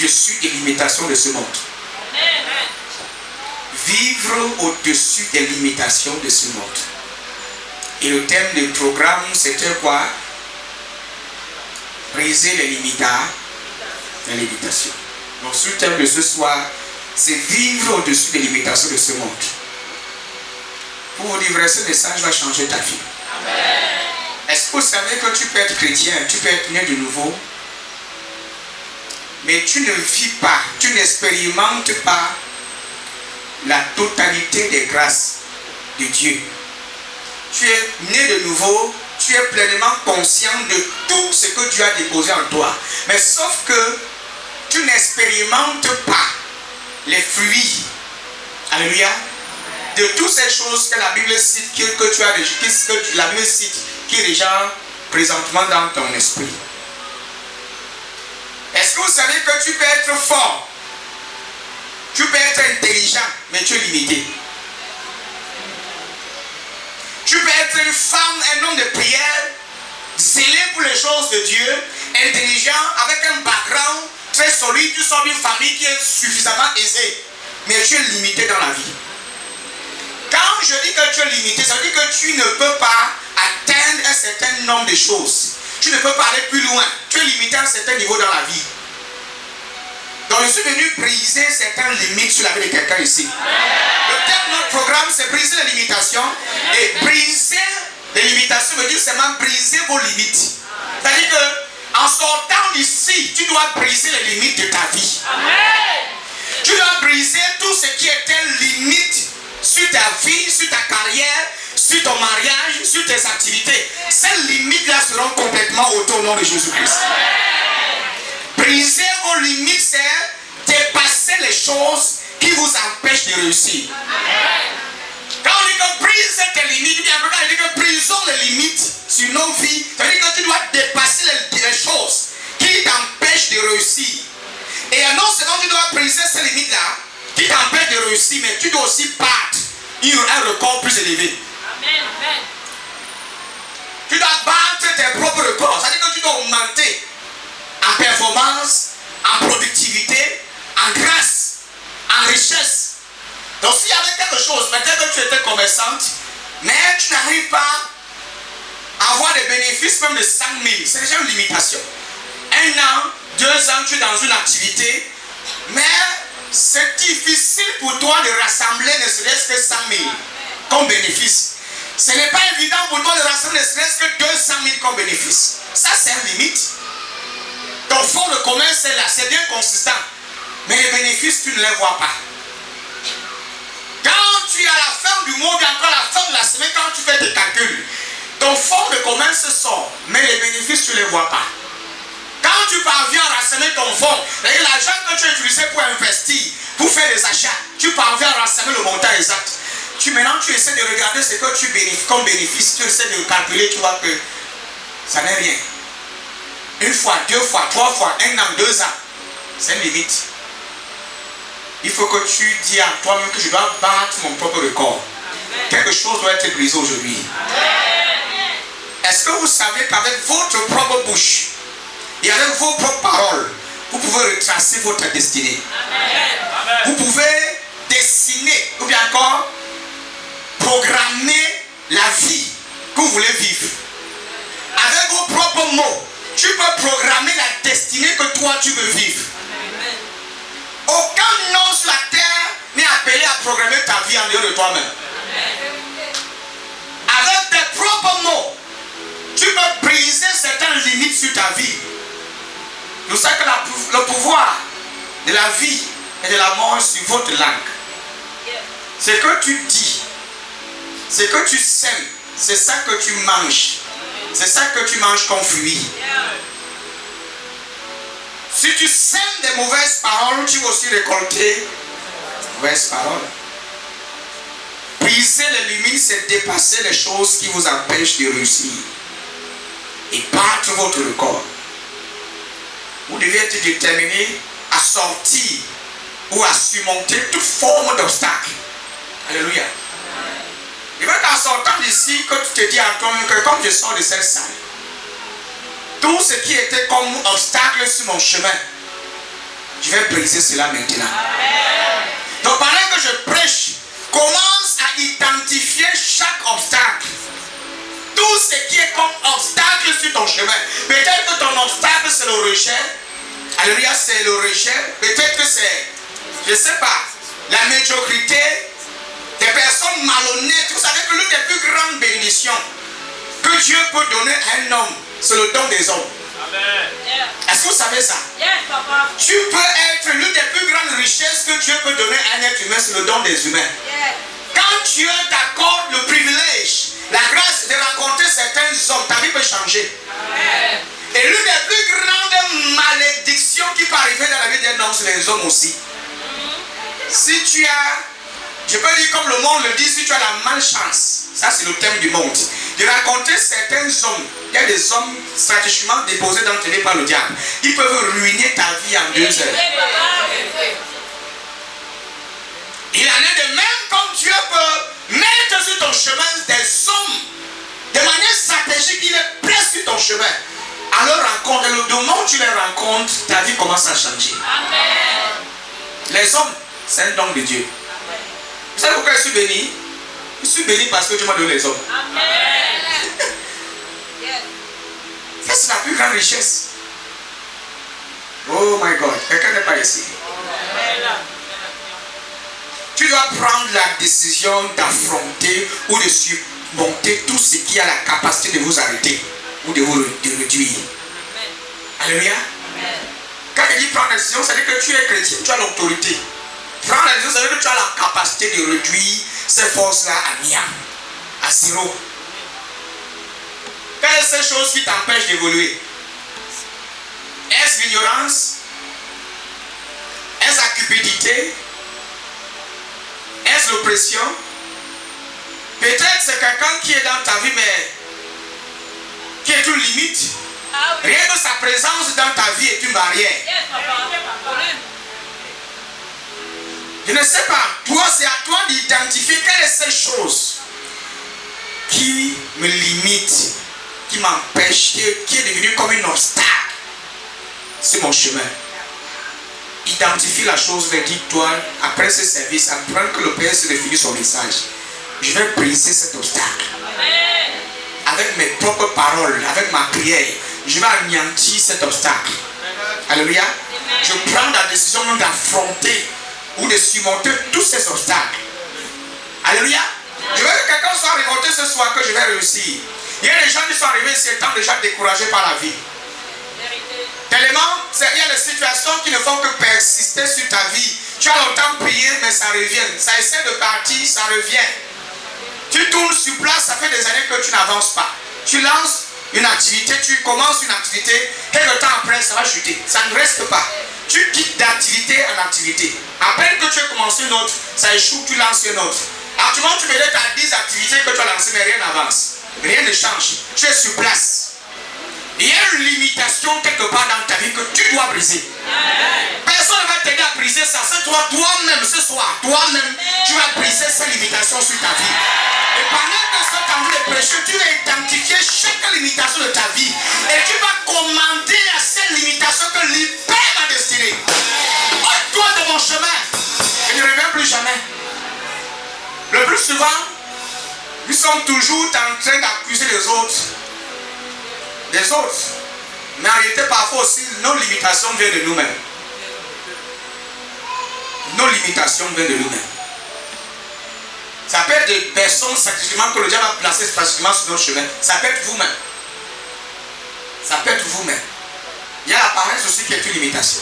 au-dessus des limitations de ce monde. Vivre au-dessus des limitations de ce monde. Et le thème du programme, c'était quoi? Briser les limitations. Donc, ce thème de ce soir, c'est vivre au-dessus des limitations de ce monde. Pour vous livrer ce message va changer ta vie. Est-ce que vous savez que tu peux être chrétien, tu peux être né de nouveau, mais tu ne vis pas, tu n'expérimentes pas la totalité des grâces de Dieu. Tu es né de nouveau, tu es pleinement conscient de tout ce que Dieu a déposé en toi. Mais sauf que tu n'expérimentes pas les fruits. Alléluia. De toutes ces choses que la Bible cite, que tu as déjà, que la Bible cite, qui est déjà présentement dans ton esprit. Est-ce que vous savez que tu peux être fort? Tu peux être intelligent, mais tu es limité. Tu peux être une femme, un homme de prière, zélé pour les choses de Dieu, intelligent, avec un background très solide, tu sors d'une famille qui est suffisamment aisée, mais tu es limité dans la vie. Quand je dis que tu es limité, ça veut dire que tu ne peux pas atteindre un certain nombre de choses. Tu ne peux pas aller plus loin. Tu es limité à un certain niveau dans la vie. Donc je suis venu briser certaines limites sur la vie de quelqu'un ici. Le thème de notre programme, c'est briser les limitations. Et briser les limitations veut dire seulement briser vos limites. C'est-à-dire qu'en sortant d'ici, tu dois briser les limites de ta vie. Tu dois briser tout ce qui était limite sur ta vie, sur ta carrière, sur ton mariage, sur tes activités. Ces limites-là seront complètement ôtées au nom de Jésus-Christ. Briser vos limites, c'est dépasser les choses qui vous empêchent de réussir. Quand on dit que brise tes limites, bien quand on dit que brisons les limites sur nos vies, ça veut dire que tu dois dépasser les choses qui t'empêchent de réussir. Et non seulement tu dois briser ces limites-là, qui t'empêchent de réussir, mais tu dois aussi battre un record plus élevé. Amen. Tu dois battre tes propres records. C'est-à-dire que tu dois augmenter en performance, en productivité, en grâce, en richesse. Donc s'il y avait quelque chose, peut-être que tu étais commerçante, mais tu n'arrives pas à avoir des bénéfices même de 100 000, c'est déjà une limitation. 1 an, 2 ans, tu es dans une activité, mais c'est difficile pour toi de rassembler ne serait-ce que 100 000 comme bénéfice. Ce n'est pas évident pour toi de rassembler ne serait-ce que 200 000 comme bénéfice. Ça, c'est une limite. Ton fonds de commerce est là, c'est bien consistant. Mais les bénéfices, tu ne les vois pas. Quand tu es à la fin du mois, ou encore à la fin de la semaine, quand tu fais tes calculs, ton fonds de commerce sort, mais les bénéfices, tu ne les vois pas. Quand tu parviens à rassembler ton fonds, l'argent que tu as utilisé pour investir, pour faire des achats, tu parviens à rassembler le montant exact. Maintenant, tu essaies de regarder ce que tu bénéficies comme bénéfice, tu essaies de calculer, tu vois que ça n'est rien. 1 fois, 2 fois, 3 fois, 1 an, 2 ans, c'est une limite. Il faut que tu dis à toi-même que je dois battre mon propre record. Quelque chose doit être brisé aujourd'hui. Est-ce que vous savez qu'avec votre propre bouche et avec vos propres paroles, vous pouvez retracer votre destinée? Vous pouvez dessiner ou bien encore programmer la vie que vous voulez vivre. Avec vos propres mots, tu peux programmer la destinée que toi tu veux vivre. Aucun homme sur la terre n'est appelé à programmer ta vie en dehors de toi-même. Avec tes propres mots, tu peux briser certaines limites sur ta vie. Nous savons que le pouvoir de la vie et de la mort est sur votre langue. Ce que tu dis, ce que tu sèmes, c'est ça que tu manges. C'est ça que tu manges comme fruit. Si tu sèmes des mauvaises paroles, tu vas aussi récolter des mauvaises paroles. Briser les limites, c'est dépasser les choses qui vous empêchent de réussir. Et battre votre record. Vous devez être déterminé à sortir ou à surmonter toute forme d'obstacle. Alléluia. Il va qu'en sortant d'ici, que tu te dis à toi-même que comme je sors de cette salle, tout ce qui était comme obstacle sur mon chemin, Je vais briser cela maintenant. Donc pendant que je prêche, commence à identifier chaque obstacle. Tout ce qui est comme obstacle sur ton chemin. Peut-être que ton obstacle c'est le rejet. Alléluia, c'est le rejet. Peut-être que c'est, je ne sais pas, la médiocrité, des personnes malhonnêtes. Vous savez que l'une des plus grandes bénédictions que Dieu peut donner à un homme, c'est le don des hommes. Amen. Est-ce que vous savez ça? Tu peux être l'une des plus grandes richesses que Dieu peut donner à un être humain, c'est le don des humains. Quand Dieu t'accorde le privilège, la grâce de rencontrer certains hommes, ta vie peut changer. Amen. Et l'une des plus grandes malédictions qui peut arriver dans la vie d'un homme, c'est les hommes aussi. Si tu as, je peux dire comme le monde le dit, si tu as la malchance, ça c'est le thème du monde, de rencontrer certains hommes, il y a des hommes stratégiquement déposés dans tes par le diable, ils peuvent ruiner ta vie en 2 heures. Il en est de même comme Dieu peut mettre sur ton chemin des hommes, de manière stratégique, il est prêt sur ton chemin. À leur rencontre, et le moment où tu les rencontres, ta vie commence à changer. Amen. Les hommes, c'est un don de Dieu. Amen. Vous savez pourquoi je suis béni? Je suis béni parce que Dieu m'a donné les hommes. Amen. Ça, c'est la plus grande richesse. Oh my God, quelqu'un n'est pas ici. Amen. Tu dois prendre la décision d'affronter ou de surmonter tout ce qui a la capacité de vous arrêter ou de vous réduire. Alléluia. Quand il dit prendre la décision, ça veut dire que tu es chrétien, tu as l'autorité. Prendre la décision, ça veut dire que tu as la capacité de réduire ces forces-là à néant, à zéro. Quelles sont ces choses qui t'empêchent d'évoluer? Est-ce l'ignorance? Est-ce la cupidité? Est-ce l'oppression? Peut-être c'est quelqu'un qui est dans ta vie, mais qui est une limite. Rien que sa présence dans ta vie est une barrière. Je ne sais pas. Toi, c'est à toi d'identifier quelles sont ces choses qui me limitent, qui m'empêchent, qui est devenu comme un obstacle sur mon chemin. Identifie la chose, mais dis-toi, après ce service, après que le Père se définit son message, je vais briser cet obstacle. Amen. Avec mes propres paroles, avec ma prière, je vais anéantir cet obstacle. Alléluia. Je prends la décision d'affronter ou de surmonter tous ces obstacles. Alléluia. Je veux que quelqu'un soit révolté ce soir que je vais réussir. Il y a des gens qui sont arrivés ici étant déjà découragés par la vie. Tellement, il y a des situations qui ne font que persister sur ta vie. Tu as longtemps prié, mais ça revient. Ça essaie de partir, ça revient. Tu tournes sur place, ça fait des années que tu n'avances pas. Tu lances une activité, tu commences une activité, quelques temps après, ça va chuter. Ça ne reste pas. Tu quittes d'activité en activité. À peine que tu as commencé une autre, ça échoue, tu lances une autre. Actuellement, tu peut-être à 10 activités que tu as lancées, mais rien n'avance. Rien ne change. Tu es sur place. Il y a une limitation quelque part dans ta vie que tu dois briser. Personne ne va t'aider à briser ça. C'est toi-même ce soir. Toi-même, tu vas briser ces limitations sur ta vie. Et pendant que ce temps de prêcher, tu vas identifier chaque limitation de ta vie. Et tu vas commander à ces limitations que libère ma destinée. Ôte-toi de mon chemin. Et ne reviens plus jamais. Le plus souvent, nous sommes toujours en train d'accuser les autres. Les autres. Mais en réalité, parfois aussi, nos limitations viennent de nous-mêmes. Nos limitations viennent de nous-mêmes. Ça peut être des personnes stratégiquement que le diable a placées stratégiquement sur notre chemin. Ça peut être vous-même. Ça peut être vous-même. Il y a la paresse aussi qui est une limitation.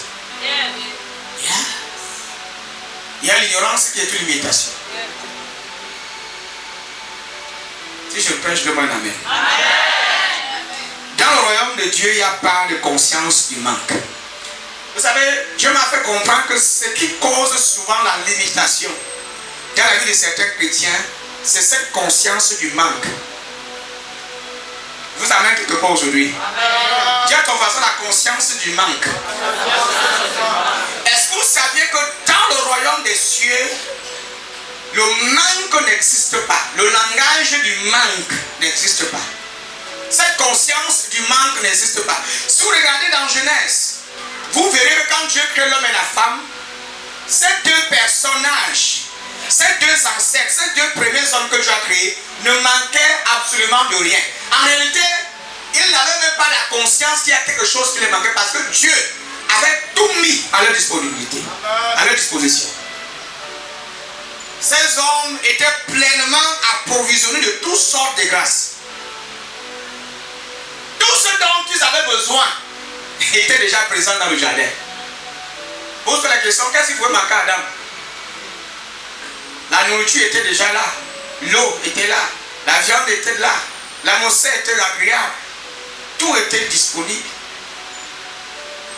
Il y a l'ignorance qui est une limitation. Si je prêche, demande un amen. Dans le royaume de Dieu, il n'y a pas de conscience du manque. Vous savez, Dieu m'a fait comprendre que ce qui cause souvent la limitation dans la vie de certains chrétiens, c'est cette conscience du manque. Vous amène quelque part aujourd'hui. Dis à ton voisin la conscience du manque. Est-ce que vous saviez que dans le royaume des cieux, le manque n'existe pas. Le langage du manque n'existe pas. Cette conscience du manque n'existe pas. Si vous regardez dans Genèse, Vous verrez que quand Dieu crée l'homme et la femme, ces deux personnages, ces deux ancêtres, ces deux premiers hommes que Dieu a créés ne manquaient absolument de rien. En réalité, ils n'avaient même pas la conscience qu'il y a quelque chose qui les manquait parce que Dieu avait tout mis à leur disponibilité, à leur disposition. Ces hommes étaient pleinement approvisionnés de toutes sortes de grâces. Tout ce dont ils avaient besoin était déjà présent dans le jardin. Pose la question, qu'est-ce qu'il pouvait manquer à Adam? La nourriture était déjà là, l'eau était là, la viande était là, l'atmosphère était agréable, tout était disponible.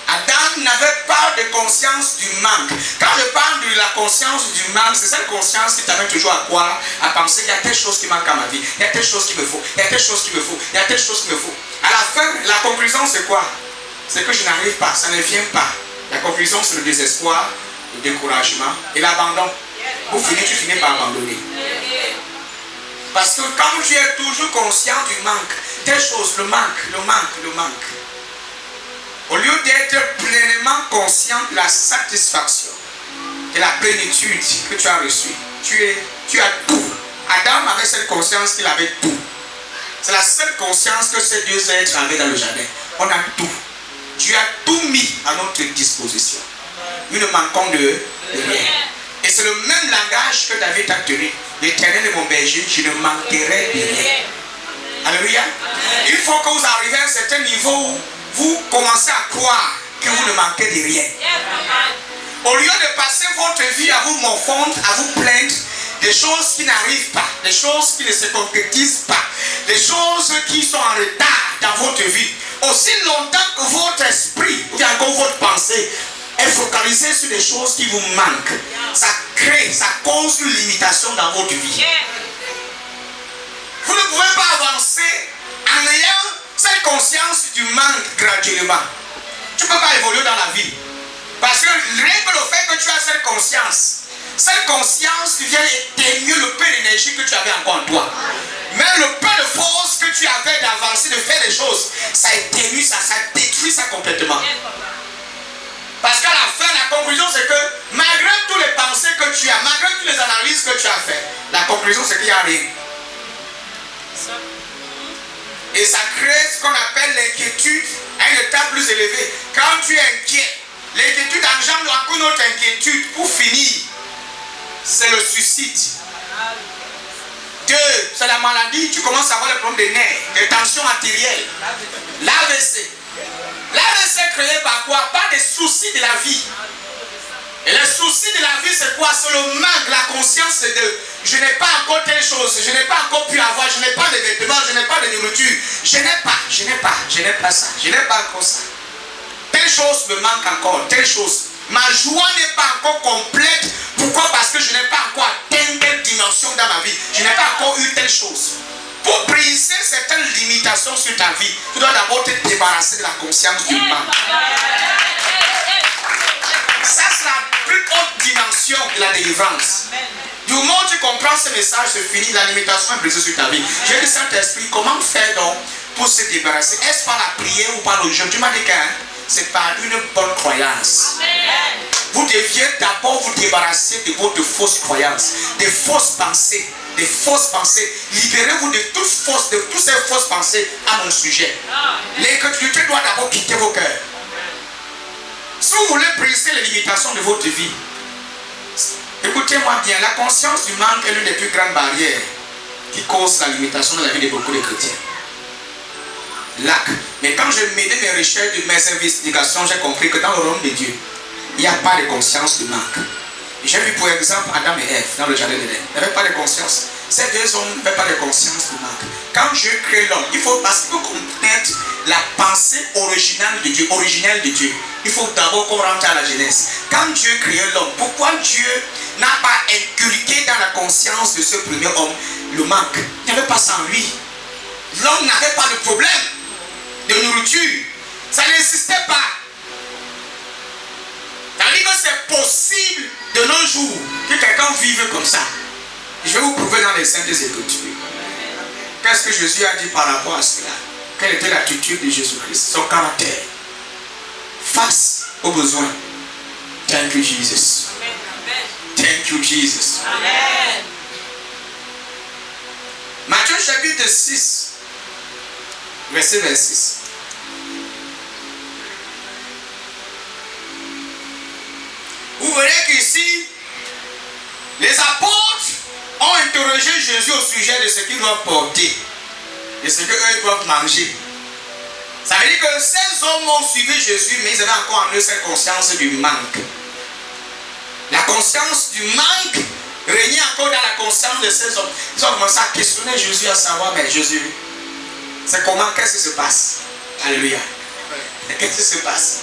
Adam n'avait pas de conscience du manque. Quand je parle de la conscience du manque, c'est cette conscience qui t'amène toujours à croire, à penser qu'il y a telle chose qui manque à ma vie, il y a telle chose qu'il me faut, il y a telle chose qu'il me faut, il y a telle chose qu'il me faut. À la fin, la conclusion c'est quoi? C'est que je n'arrive pas, ça ne vient pas. La conclusion c'est le désespoir, le découragement et l'abandon. Tu finis par abandonner. Parce que comme tu es toujours conscient du manque, telle chose, le manque. Au lieu d'être pleinement conscient de la satisfaction, de la plénitude que tu as reçue, tu as tout. Adam avait cette conscience qu'il avait tout. C'est la seule conscience que ces deux êtres avaient dans le jardin. On a tout. Dieu a tout mis à notre disposition. Nous ne manquons de rien. Et c'est le même langage que David a tenu. L'Éternel est mon berger, je ne manquerai de rien. Alléluia. Il faut que vous arriviez à un certain niveau où vous commencez à croire que vous ne manquez de rien. Au lieu de passer votre vie à vous morfondre, à vous plaindre des choses qui n'arrivent pas, des choses qui ne se concrétisent pas, des choses qui sont en retard dans votre vie, aussi longtemps que votre esprit ou encore votre pensée est focalisé sur des choses qui vous manquent, ça cause une limitation dans votre vie. Vous ne pouvez pas avancer en ayant cette conscience du manque graduellement. Tu ne peux pas évoluer dans la vie. Parce que rien que le fait que tu as cette conscience vient éteindre le peu d'énergie que tu avais encore en toi. Même le peu de force que tu avais d'avancer, de faire des choses, ça éteigne ça détruit ça complètement. Parce qu'à la fin, la conclusion c'est que malgré toutes les pensées que tu as, malgré toutes les analyses que tu as faites, la conclusion c'est qu'il n'y a rien. Et ça crée ce qu'on appelle l'inquiétude à un état plus élevé. Quand tu es inquiet, l'inquiétude engendre encore une autre inquiétude. Pour finir, c'est le suicide. 2, c'est la maladie. Tu commences à avoir des problèmes de nerfs, des tensions artérielles. L'AVC. L'AVC est créé par quoi? Par des soucis de la vie. Et les soucis de la vie, c'est quoi? C'est le manque, la conscience de je n'ai pas encore telle chose, je n'ai pas encore pu avoir, je n'ai pas de vêtements, je n'ai pas de nourriture, je n'ai pas ça, je n'ai pas encore ça. Telle chose me manque encore, telle chose. Ma joie n'est pas encore complète. Pourquoi? Parce que je n'ai pas encore atteint telle dimension dans ma vie. Je n'ai pas encore eu telle chose. Pour briser certaines limitations sur ta vie, tu dois d'abord te débarrasser de la conscience du manque. Ça, c'est la plus haute dimension de la délivrance. Du moment où tu comprends ce message, c'est fini, la limitation est brisée sur ta vie. J'ai dit, Saint-Esprit, comment faire donc pour se débarrasser? Est-ce par la prière ou par le jeûne? Tu m'as dit que c'est par une bonne croyance. Vous deviez d'abord vous débarrasser de votre fausses croyances, des fausses pensées, Libérez-vous de toutes ces fausses pensées à mon sujet. L'incrédulité doit d'abord quitter vos cœurs. Si vous voulez briser les limitations de votre vie, écoutez-moi bien, la conscience du manque est l'une des plus grandes barrières qui cause la limitation de la vie de beaucoup de chrétiens. Mais quand j'ai mené mes recherches, mes investigations, j'ai compris que dans le royaume de Dieu, il n'y a pas de conscience du manque. J'ai vu pour exemple Adam et Ève dans le jardin d'Éden. Ils n'avaient pas de conscience. Ces deux hommes n'avaient pas de conscience du manque. Quand Dieu crée l'homme, il faut parce qu'il faut connaître la pensée originale de Dieu, il faut d'abord qu'on rentre à la Genèse. Quand Dieu crée l'homme, pourquoi Dieu n'a pas inculqué dans la conscience de ce premier homme le manque? Il n'y avait pas ça en lui. L'homme n'avait pas de problème de nourriture. Ça n'existait pas. C'est-à-dire que c'est possible de nos jours que quelqu'un vive comme ça. Je vais vous prouver dans les Saintes Écritures. Qu'est-ce que Jésus a dit par rapport à cela? Quelle était l'attitude de Jésus-Christ? Son caractère face aux besoins. Thank you, Jesus. Thank you, Jesus. Amen. Matthieu chapitre 6, verset 26. Vous verrez qu'ici, les apôtres ont interrogé Jésus au sujet de ce qu'ils doivent porter, de ce qu'eux doivent manger. Ça veut dire que ces hommes ont suivi Jésus, mais ils avaient encore en eux cette conscience du manque. La conscience du manque régnait encore dans la conscience de ces hommes. Ils ont commencé à questionner Jésus, à savoir, mais Jésus, c'est comment, qu'est-ce qui se passe? Alléluia. Qu'est-ce qui se passe?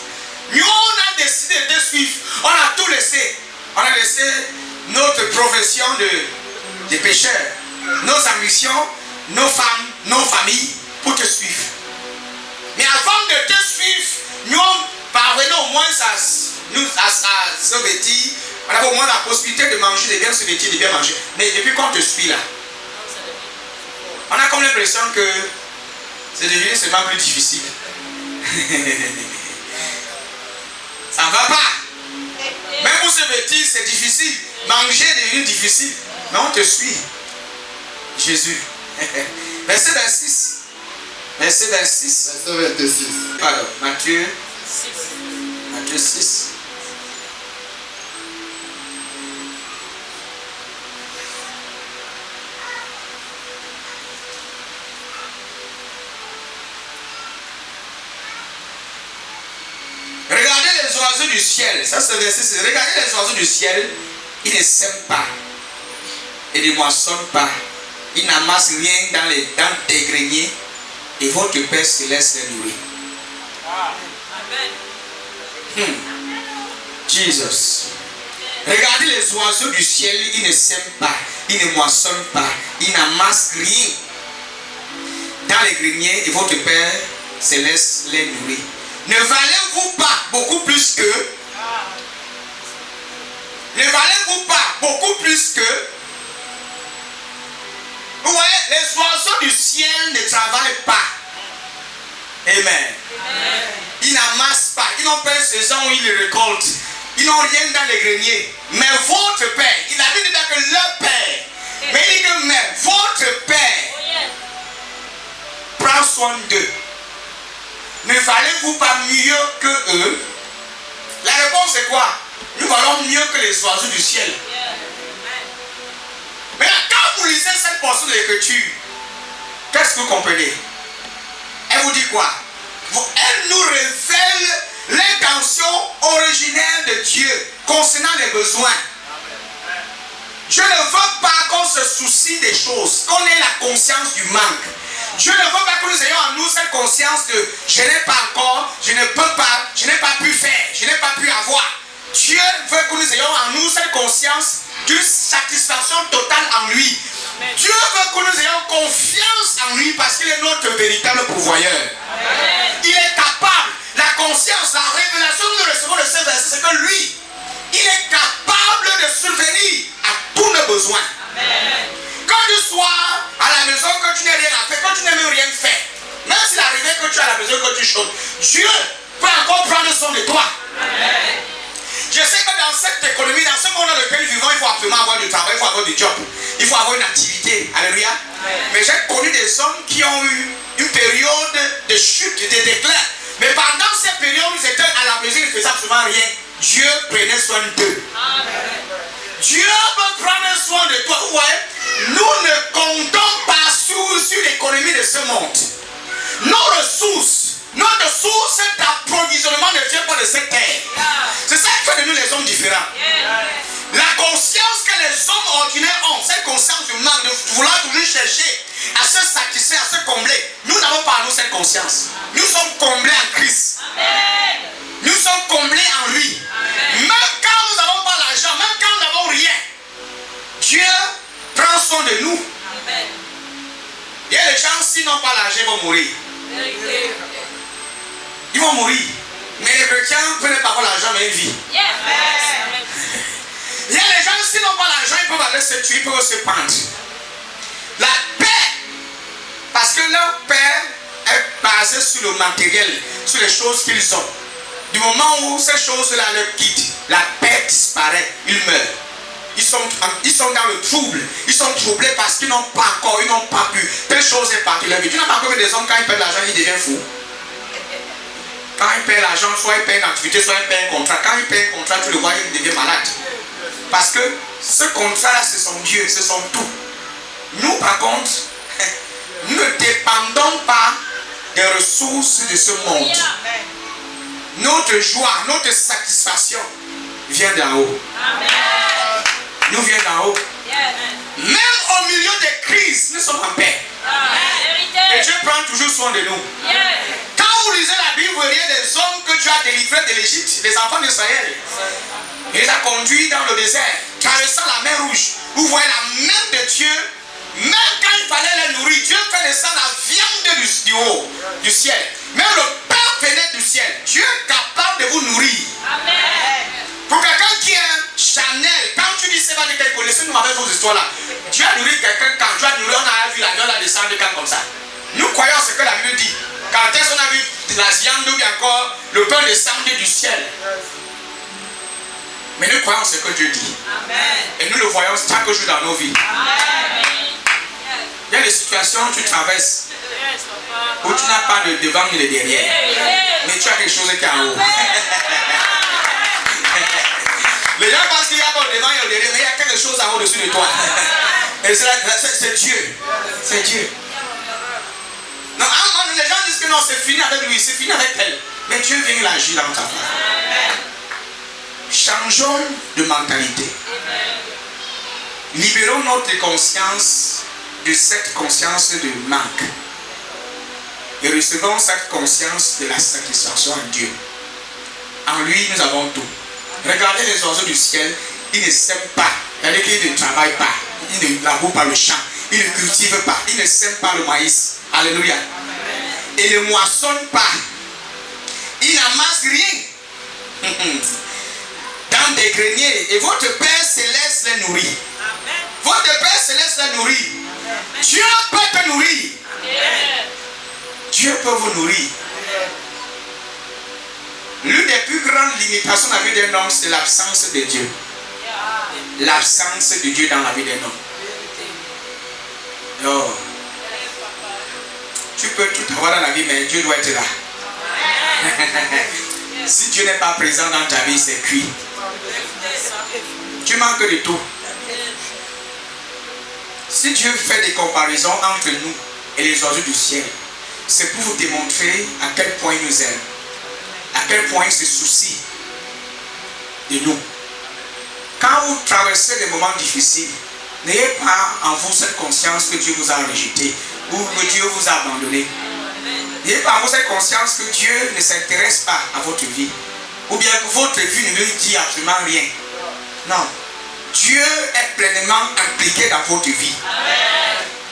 Nous, on a décidé de suivre. On a tout laissé. On a laissé notre profession de pécheurs, nos ambitions, nos femmes, nos familles, pour te suivre. Mais avant de te suivre, nous parvenons au moins à se vêtir. On avait au moins la possibilité de manger, de bien se vêtir, de bien manger. Mais depuis qu'on te suit là, on a comme l'impression que c'est devenu seulement plus difficile. Ça ne va pas. Même pour se vêtir, c'est difficile. Manger est devenu difficile. Mais on te suit. Jésus. Verset 26. Verset 26. Verset 26. Pardon, Matthieu 6. Regardez les oiseaux du ciel. Ça c'est le verset 6. Regardez les oiseaux du ciel. Ils ne sèment pas. Ils ne moissonnent pas. Ils n'amassent rien dans tes greniers. Et votre Père céleste les nourrit. Jesus. Regardez les oiseaux du ciel. Ils ne sèment pas. Ils ne moissonnent pas. Ils n'amassent rien dans les greniers. Et votre Père céleste les nourrit. Ne valez-vous pas beaucoup plus que? Ne valez-vous pas beaucoup plus que? Vous voyez, les oiseaux du ciel ne travaillent pas. Amen. Ils n'amassent pas. Ils n'ont pas une saison où ils les récoltent. Ils n'ont rien dans les greniers. Mais votre Père, il a dit que leur Père, mais il dit que mais votre Père prend soin d'eux. Ne valez-vous pas mieux que eux? La réponse est quoi? Nous valons mieux que les oiseaux du ciel. Mais quand vous lisez cette portion de l'écriture, qu'est-ce que vous comprenez? Elle vous dit quoi? Elle nous révèle l'intention originelle de Dieu concernant les besoins. Dieu ne veut pas qu'on se soucie des choses, qu'on ait la conscience du manque. Dieu ne veut pas que nous ayons en nous cette conscience de je n'ai pas encore, je ne peux pas, je n'ai pas pu faire, je n'ai pas pu avoir. Dieu veut que nous ayons en nous cette conscience d'une satisfaction totale en lui. Amen. Dieu veut que nous ayons confiance en lui parce qu'il est notre véritable pourvoyeur. Amen. Il est capable, la conscience, la révélation que nous recevons de ce verset, c'est que lui, il est capable de subvenir à tous nos besoins. Amen. Quand tu sois à la maison, que tu n'aies rien à faire, quand tu n'aies même rien fait, même s'il arrivait que tu es à la maison, que tu chômes, Dieu peut encore prendre soin de toi. Amen. Je sais que dans cette économie, dans ce monde dans lequel nous vivons, il faut absolument avoir du travail, il faut avoir du job, il faut avoir une activité. Alléluia. Amen. Mais j'ai connu des hommes qui ont eu une période de chute, de déclin. Mais pendant cette période, ils étaient à la maison, ils ne faisaient absolument rien. Dieu prenait soin d'eux. Dieu veut prendre soin de toi. Vous voyez, nous ne comptons pas sur l'économie de ce monde. Nos ressources, notre source d'approvisionnement ne vient pas de cette terre. C'est ça qui fait de nous les hommes différents. La conscience que les hommes ordinaires ont, cette conscience du manque, de vouloir toujours chercher à se satisfaire, à se combler. Nous n'avons pas nous cette conscience. Nous sommes comblés en Christ. Amen. Nous sommes comblés en lui. Amen. Même quand nous n'avons pas l'argent, même quand nous n'avons rien, Dieu prend soin de nous. Amen. Il y a des gens, s'ils n'ont pas l'argent, ils vont mourir. Ils vont mourir. Mais les chrétiens peuvent pas avoir l'argent, mais ils vivent. Yes. Il y a des gens, s'ils n'ont pas l'argent, ils peuvent aller se tuer, ils peuvent se pendre. La paix, parce que leur paix est basée sur le matériel, sur les choses qu'ils ont. Du moment où ces choses-là leur quittent, la paix disparaît, ils meurent. Ils sont dans le trouble. Ils sont troublés parce qu'ils n'ont pas pu. Telle chose est partie de leur vie. Tu n'as pas encore vu des hommes, quand ils perdent l'argent, ils deviennent fous. Quand ils perdent l'argent, soit ils perdent une activité, soit ils perdent un contrat. Quand ils perdent un contrat, tu le vois, ils deviennent malades. Parce que ce contrat-là, c'est son Dieu, c'est son tout. Nous, par contre, nous ne dépendons pas des ressources de ce monde. Notre joie, notre satisfaction vient d'en haut. Nous vient d'en haut. Même au milieu des crises, nous sommes en paix. Et Dieu prend toujours soin de nous. Quand vous lisez la Bible, vous verriez des hommes que Dieu a délivrés de l'Égypte, les enfants d'Israël. Il les a conduits dans le désert, traversant la mer Rouge. Vous voyez la main de Dieu. Même quand il fallait les nourrir, Dieu fait descendre la viande du haut, du ciel. Même le pain venait du ciel. Dieu est capable de vous nourrir. Pour quelqu'un qui est Chanel, quand tu dis c'est pas de quelqu'un, laissez-nous avec vos histoires là. Dieu a nourri quelqu'un quand Dieu a nourri, on a vu la viande descendre quand comme ça. Nous croyons ce que la Bible dit. Quand est-ce qu'on a vu la viande ou bien encore le pain descendre du ciel. Mais nous croyons ce que Dieu dit. Et nous le voyons chaque jour dans nos vies. Il y a des situations où tu traverses où tu n'as pas de devant ni de derrière, mais tu as quelque chose qui est en haut. Les gens pensent qu'il y a pas de devant et de derrière, mais il y a quelque chose en haut dessus de toi. Et c'est Dieu. C'est Dieu. Non, les gens disent que non, c'est fini avec lui, c'est fini avec elle. Mais Dieu vient l'agir dans ta vie. Changeons de mentalité. Libérons notre conscience de cette conscience de manque. Et recevons cette conscience de la satisfaction en Dieu. En lui, nous avons tout. Regardez les oiseaux du ciel, ils ne sèment pas. C'est-à-dire qu'ils ne travaillent pas. Ils ne labourent pas le champ. Ils ne cultivent pas. Ils ne sèment pas le maïs. Alléluia. Ils ne moissonnent pas. Ils n'amassent rien. Dans des greniers. Et votre Père Céleste les nourrit. Votre Père Céleste les nourrit. Dieu peut te nourrir. Dieu peut vous nourrir. L'une des plus grandes limitations dans la vie d'un homme, c'est l'absence de Dieu. L'absence de Dieu dans la vie d'un homme. Oh. Tu peux tout avoir dans la vie, mais Dieu doit être là. Si Dieu n'est pas présent dans ta vie, c'est cuit. Tu manques de tout. Si Dieu fait des comparaisons entre nous et les oiseaux du ciel, c'est pour vous démontrer à quel point il nous aime, à quel point il se soucie de nous. Quand vous traversez des moments difficiles, n'ayez pas en vous cette conscience que Dieu vous a rejeté ou que Dieu vous a abandonné. N'ayez pas en vous cette conscience que Dieu ne s'intéresse pas à votre vie ou bien que votre vie ne lui dit absolument rien. Non. Dieu est pleinement impliqué dans votre vie.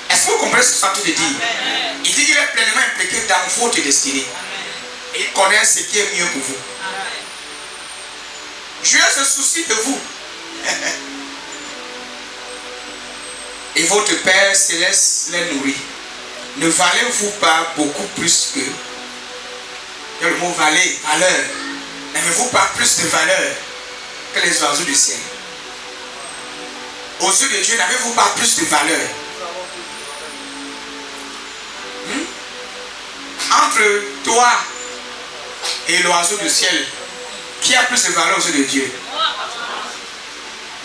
Est-ce que vous comprenez ce que ça veut dire? Il dit qu'il est pleinement impliqué dans votre destinée. Et il connaît ce qui est mieux pour vous. Dieu se soucie de vous. Et votre Père Céleste les nourrit. Ne valez-vous pas beaucoup plus que... Il y a le mot valer, valeur. N'avez-vous pas plus de valeur que les oiseaux du ciel? Aux yeux de Dieu, n'avez-vous pas plus de valeur? Entre toi et l'oiseau du ciel, qui a plus de valeur aux yeux de Dieu?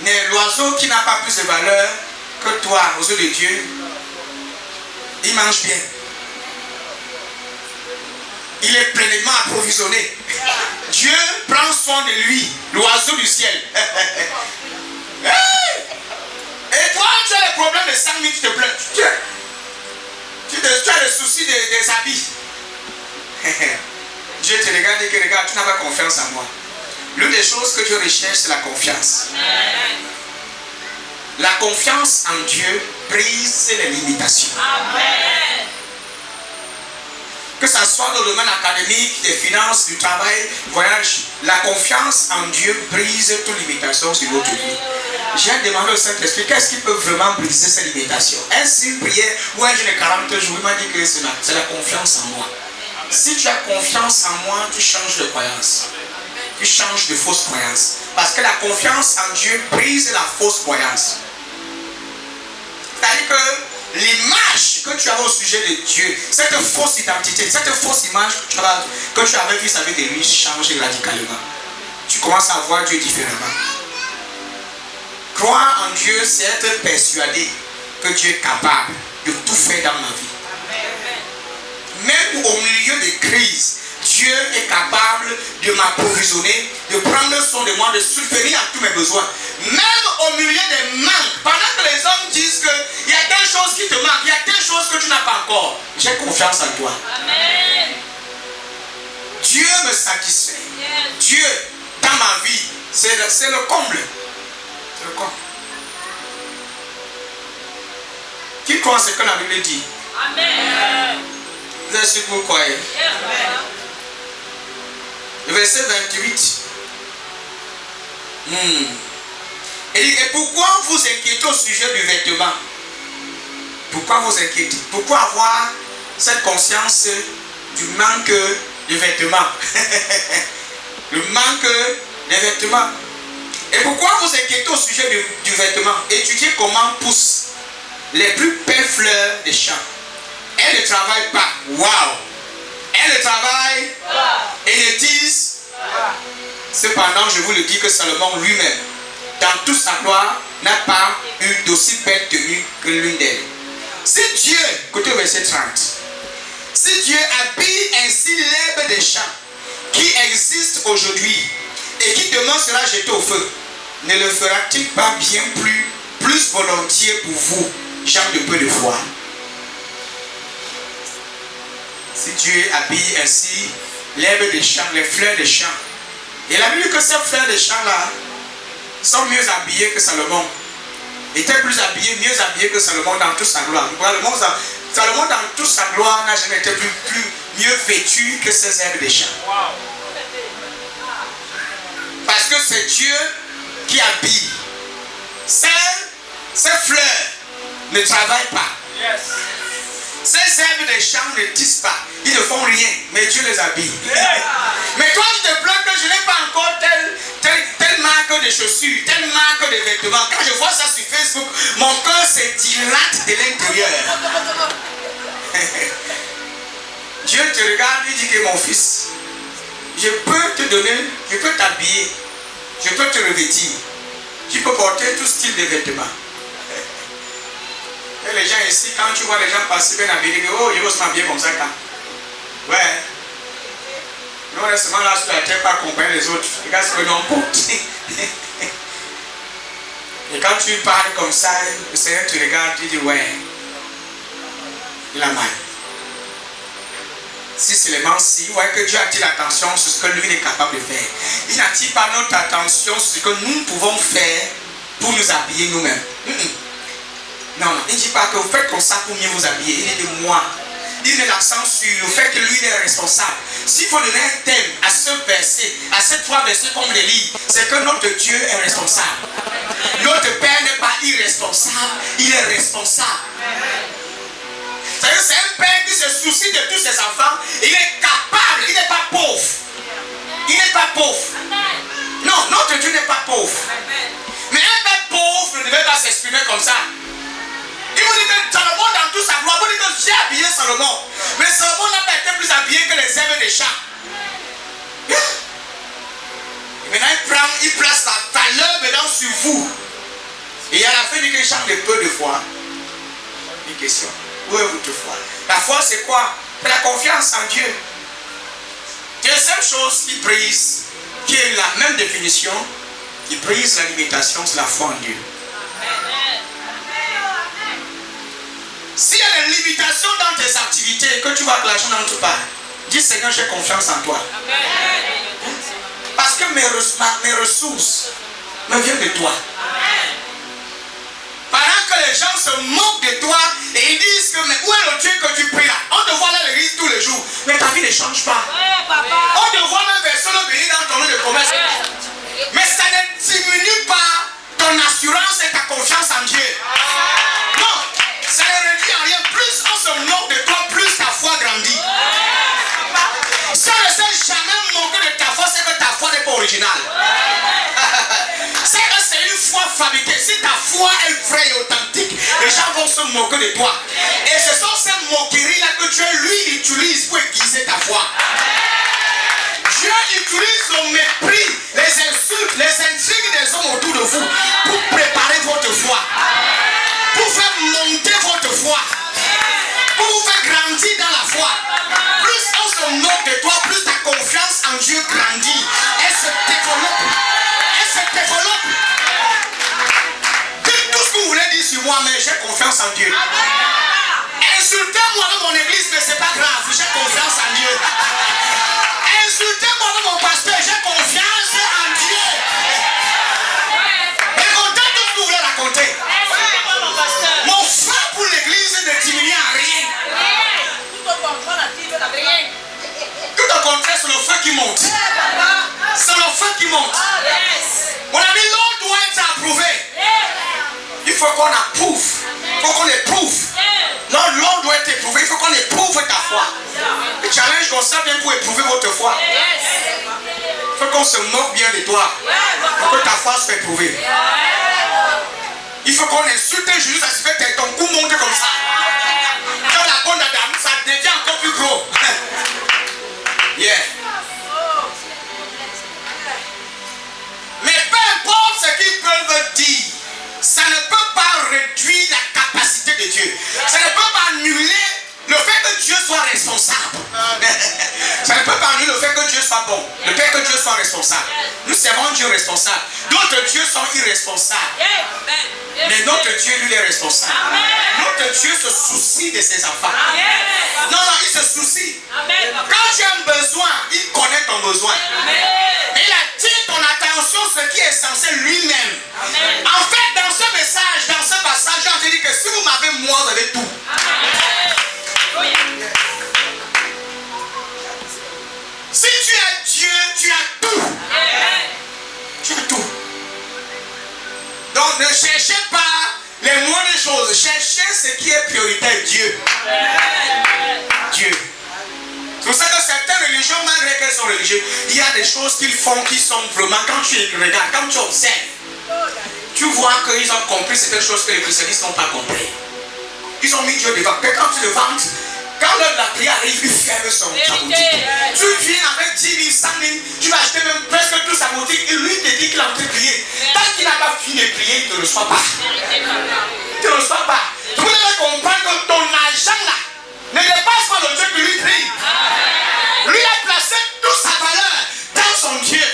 Mais l'oiseau qui n'a pas plus de valeur que toi aux yeux de Dieu, il mange bien. Il est pleinement approvisionné. Dieu prend soin de lui, l'oiseau du ciel. Et toi, tu as les problèmes de 5 minutes, tu te plains. Tu as le souci des habits. Dieu te regarde et que regarde, tu n'as pas confiance en moi. L'une des choses que Dieu recherche, c'est la confiance. La confiance en Dieu brise les limitations. Amen. Que ce soit dans le domaine académique, des finances, du travail, voyage, la confiance en Dieu brise toute limitation sur votre vie. J'ai demandé au Saint-Esprit, qu'est-ce qui peut vraiment briser ces limitations? Est-ce une prière ou un jeûne de 40 jours? Il m'a dit que c'est la confiance en moi. Si tu as confiance en moi, tu changes de croyance. tu changes de fausses croyances. Parce que la confiance en Dieu brise la fausse croyance. C'est-à-dire que l'image que tu avais au sujet de Dieu, cette fausse identité, cette fausse image que tu avais vis-à-vis de lui change radicalement. Tu commences à voir Dieu différemment. Croire en Dieu, c'est être persuadé que Dieu est capable de tout faire dans ma vie. Même au milieu des crises, Dieu est capable de m'approvisionner, de prendre soin de moi, de subvenir à tous mes besoins. Même au milieu des manques, pendant que les hommes disent qu'il y a telle chose qui te manque, il y a telle chose que tu n'as pas encore, j'ai confiance en toi. Amen. Dieu me satisfait. Yes. Dieu, dans ma vie, c'est le comble. C'est le comble. Qui croit ce que la Bible dit? Amen. Vous êtes sûr que vous croyez? Amen. Verset 28. Et pourquoi vous inquiétez au sujet du vêtement? Pourquoi vous inquiétez? Pourquoi avoir cette conscience du manque de vêtements? Le manque des vêtements. Et pourquoi vous inquiétez au sujet du vêtement? Étudiez comment poussent les plus belles fleurs des champs. Elles ne travaillent pas. Waouh! Elles ne travaillent et ne disent. Cependant, je vous le dis que Salomon lui-même, dans toute sa gloire, n'a pas eu d'aussi belle tenue que l'une d'elles. Si Dieu, écoutez verset 30, si Dieu habille ainsi l'herbe des champs qui existe aujourd'hui et qui demain sera jeté au feu, ne le fera-t-il pas bien plus volontiers pour vous, gens de peu de foi? Si Dieu habille ainsi l'herbe des champs, les fleurs des champs, et la Bible dit que ces fleurs des champs là sont mieux habillées que Salomon, était plus habillé, mieux habillé que Salomon dans toute sa gloire. Salomon dans toute sa gloire n'a jamais été mieux vêtu que ces herbes des champs. Parce que c'est Dieu qui habille. Ces fleurs ne travaillent pas. Yes. Ces herbes des champs ne tissent pas. Ils ne font rien, mais Dieu les habille. Yeah. Mais toi, tu te plains que je n'ai pas encore telle marque de chaussures, telle marque de vêtements. Quand je vois ça sur Facebook, mon cœur se dilate de l'intérieur. Dieu te regarde et dit que mon fils, je peux te donner, je peux t'habiller, je peux te revêtir. Tu peux porter tout style de vêtements. Et les gens ici, quand tu vois les gens passer bien habillés, oh, je veux se m'habiller comme ça quand. Ouais. Nous, on est seulement là sur la terre, pas accompagner les autres. Regarde ce que l'on porte. Et quand tu parles comme ça, le Seigneur te regarde, tu dis, ouais, il a mal. Si seulement si, vous voyez que Dieu attire l'attention sur ce que lui est capable de faire. Il n'attire pas notre attention sur ce que nous pouvons faire pour nous habiller nous-mêmes. Non, il ne dit pas que vous faites comme ça pour mieux vous habiller. Il dit de moi. Il met l'accent sur le fait que lui il est responsable. S'il faut donner un thème à ce verset, à ces trois versets comme les livres, c'est que notre Dieu est responsable. Notre Père n'est pas irresponsable, il est responsable. C'est-à-dire c'est un Père qui se soucie de tous ses enfants. Il est capable, il n'est pas pauvre. Il n'est pas pauvre. Non, notre Dieu n'est pas pauvre. Mais un Père pauvre ne devait pas s'exprimer comme ça. Il vous dit que Salomon dans toute sa gloire, vous dites que j'ai habillé Salomon. Mais Salomon n'a pas été plus habillé que les herbes des champs. Yeah. Et maintenant il place la valeur maintenant sur vous. Et à la fin il dit qu'il chante de peu de foi. Une question. Où est votre foi? La foi c'est quoi? C'est la confiance en Dieu. Deuxième chose qui brise, qui est la même définition, qui brise la limitation, c'est la foi en Dieu. S'il y a des limitations dans tes activités, que tu vois que l'argent n'entre pas, dis Seigneur, j'ai confiance en toi. Amen. Parce que mes ressources me viennent de toi. Amen. Pendant que les gens se moquent de toi et ils disent que mais où est le Dieu que tu pries là? On te voit là l'église tous les jours, mais ta vie ne change pas. On te voit même verser le béni dans ton lieu de commerce. Mais ça ne diminue pas ton assurance et ta confiance en Dieu. Non. Ça ne réduit en rien. Plus on se moque de toi, plus ta foi grandit. Si on ne sait jamais moquer de ta foi, c'est que ta foi n'est pas originale. foi est vraie et authentique, les gens vont se moquer de toi. Et ce sont ces moqueries-là que Dieu, lui, utilise pour aiguiser ta foi. Dieu utilise le mépris, les insultes, les intrigues des hommes autour de vous pour préparer votre foi, pour faire monter votre foi, pour vous faire grandir dans la foi. Plus on se moque de toi, plus ta confiance en Dieu grandit. Elle se développe. Elle se développe. Dites tout ce que vous voulez dire sur moi, mais j'ai confiance en Dieu. Insultez-moi dans mon église, mais c'est pas grave, j'ai confiance en Dieu. Insultez-moi dans mon pasteur, j'ai confiance en Dieu. Racontez tout ce que vous voulez raconter. Mon frère pour l'église ne diminue en rien. Tout au contraire, c'est le feu qui monte. C'est le feu qui monte. Mon ami, l'homme doit être approuvé. Il faut qu'on approuve. Il faut qu'on éprouve. L'homme doit être éprouvé. Il faut qu'on éprouve ta foi. Le challenge qu'on sert bien pour éprouver votre foi. Il faut qu'on se moque bien de toi. Pour que ta foi soit éprouvée. Il faut qu'on insulte Jésus, ça se fait ton cou monte comme ça. Quand la côte d'Adam, ça devient encore plus gros. Yeah. Mais peu importe ce qu'ils peuvent dire, ça ne peut pas réduire la capacité de Dieu. Ça ne peut pas annuler le fait que Dieu soit responsable. Ça ne peut pas annuler le fait que Dieu soit bon. Le fait que Dieu soit responsable. Nous servons un Dieu responsable. D'autres dieux sont irresponsables. Mais notre Dieu, lui, est responsable. Notre Dieu se soucie de ses enfants. Non, il se soucie. Quand tu as un besoin, il connaît ton besoin. Mais il attire ton attention ce qui est censé lui-même. En fait, dans ce message, dans ce passage, j'ai envie de dire que si vous m'avez, moi, vous avez tout. Si tu as Dieu, tu as tout. Tu as tout. Donc ne cherchez pas les moindres choses. Cherchez ce qui est prioritaire. Dieu. Dieu. C'est pour ça que certaines religions, malgré qu'elles sont religieuses, il y a des choses qu'ils font qui sont vraiment, quand tu regardes, quand tu observes, tu vois qu'ils ont compris certaines choses que les christianistes n'ont pas compris. Ils ont mis Dieu devant. Mais quand tu le vantes, quand l'heure de la prière arrive, il ferme son sa boutique. Tu viens avec 10 000, 100 000, tu vas acheter même presque toute sa boutique et lui te dit qu'il a envie de prier. Tant qu'il n'a pas fini de prier, il ne te reçoit pas. Il ne te reçoit pas. Vous devez comprendre que ton argent là ne dépasse pas le Dieu que lui prie. Lui a placé toute sa valeur dans son Dieu,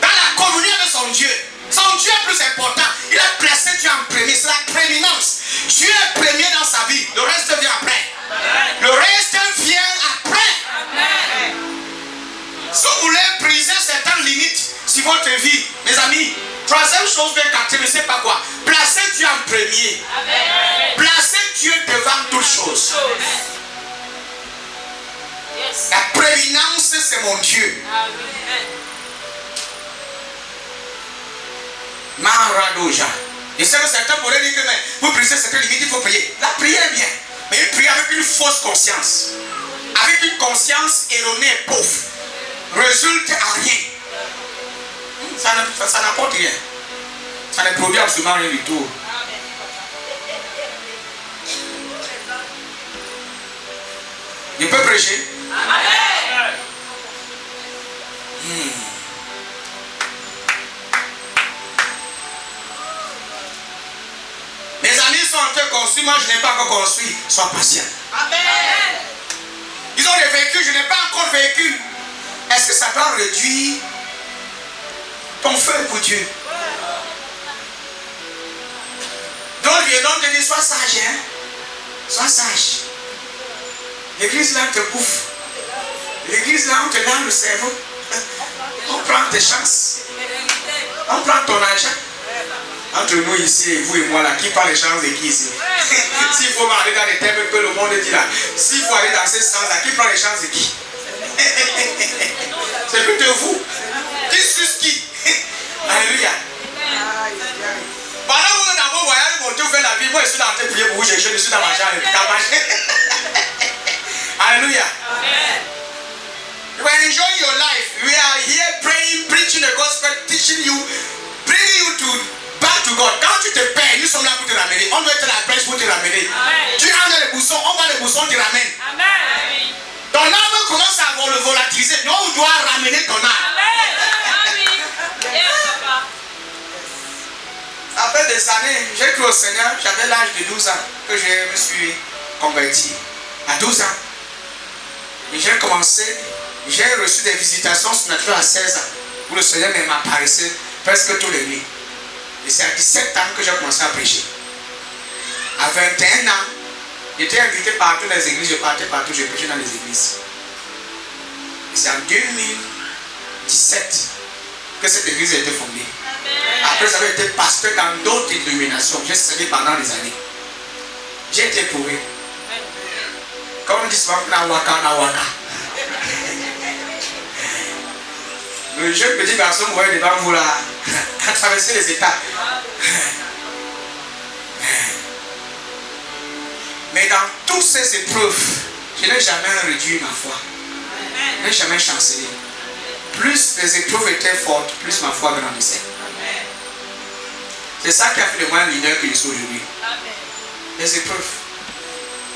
dans la communion avec son Dieu. Son Dieu est plus important. Il a placé Dieu en premier. C'est la prééminence. Dieu est premier dans sa vie. Le reste vient après. Le reste vient après. Si vous voulez briser certaines limites sur votre vie, mes amis, troisième chose bien captée, mais c'est pas quoi. Placez Dieu en premier. Placez Dieu devant toutes choses. La prééminence, c'est mon Dieu. Maradoja. Je sais que certains pourraient dire que mais pour briser certaines limites, il faut prier. La prière est bien. Mais il prie avec une fausse conscience. Avec une conscience erronée et pauvre. Résulte à rien. Ça n'apporte rien. Ça ne produit absolument rien du tout. Je peux prêcher? Mes amis sont en train de construire, moi je n'ai pas encore construit. Sois patient. Amen. Ils ont des véhicules, je n'ai pas encore de véhicule. Est-ce que ça doit réduire ton feu pour Dieu? Donc Dieu te dit, sois sage, hein? Sois sage. L'église là te bouffe. L'église là on te donne le cerveau. On prend tes chances. On prend ton argent. Entre nous ici et vous et moi là, qui parle les chances de qui ici? S'il faut aller dans les thèmes que le monde dit là, s'il faut aller dans ce sens là, qui prend les chances de qui? C'est plus de vous. Qui suce qui? Alléluia. Pendant que vous êtes dans vos voyages, vous faites la vie, moi je suis dans le prier pour vous, je suis dans ma chambre. Alléluia. You are enjoying your life. We are here praying, preaching the gospel, teaching you, bringing you to back Back to God. Quand tu te perds, nous sommes là pour te ramener. On doit être la presse pour te ramener. Amen. Tu entres les boussons, on va les boussons, te ramène. Amen. Ton âme commence à le volatiliser. Nous, on doit ramener ton âme. Amen. Après des années, j'ai cru au Seigneur. J'avais l'âge de 12 ans que je me suis converti. À 12 ans. Et j'ai commencé, j'ai reçu des visitations surnaturelles à 16 ans. Où le Seigneur m'apparaissait presque tous les nuits. Et c'est à 17 ans que j'ai commencé à prêcher. À 21 ans, j'étais invité partout dans les églises, je partais partout, je prêchais dans les églises. Et c'est en 2017 que cette église a été fondée. Après, j'avais été pasteur dans d'autres dénominations. J'ai servi pendant des années. J'ai été éprouvé. Comme on dit souvent, Nawaka. Le jeune petit garçon, vous voyez devant vous là, a traversé les étapes. Mais dans toutes ces épreuves, je n'ai jamais réduit ma foi. Je n'ai jamais chancelé. Plus les épreuves étaient fortes, plus ma foi grandissait. C'est ça qui a fait de moi un leader que je suis aujourd'hui. Les épreuves.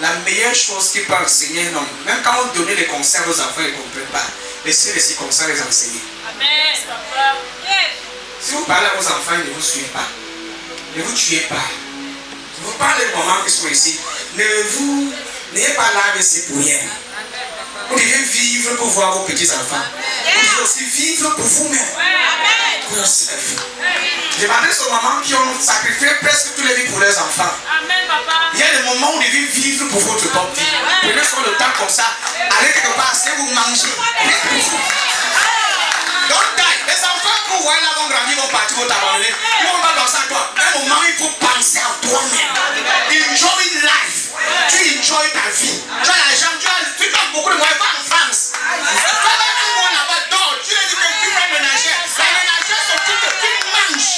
La meilleure chose qu'il peut enseigner un homme, même quand on donnait les conseils aux enfants, ils ne comprennent pas. Laissez les circonstances les enseigner. Amen. Si vous parlez à vos enfants, ils ne vous suivent pas. Ne vous tuez pas. Vous parlez aux mamans qui sont ici. N'ayez pas l'âme ici pour rien. Vous devez vivre pour voir vos petits-enfants. Vous devez aussi vivre pour vous-même. Pour yourself. Je m'adresse aux mamans qui ont sacrifié presque tous les vies pour leurs enfants. Il y a des moments où vous devez vivre pour votre propre vie. Prenez sur le temps comme ça. Allez quelque part, c'est vous manger. Don't die. Les enfants que vous voyez là vont grandir, vont partir, vont t'abandonner. Ils vont pas penser à toi. À un moment, il faut penser à toi-même. Enjoy life. Tu enjoy ta vie. Tu as l'argent, tu as beaucoup de moyens. Va en France. Va un mois là-bas, dors. Tu es du ménagère. La ménagère s'occupe de tu manges.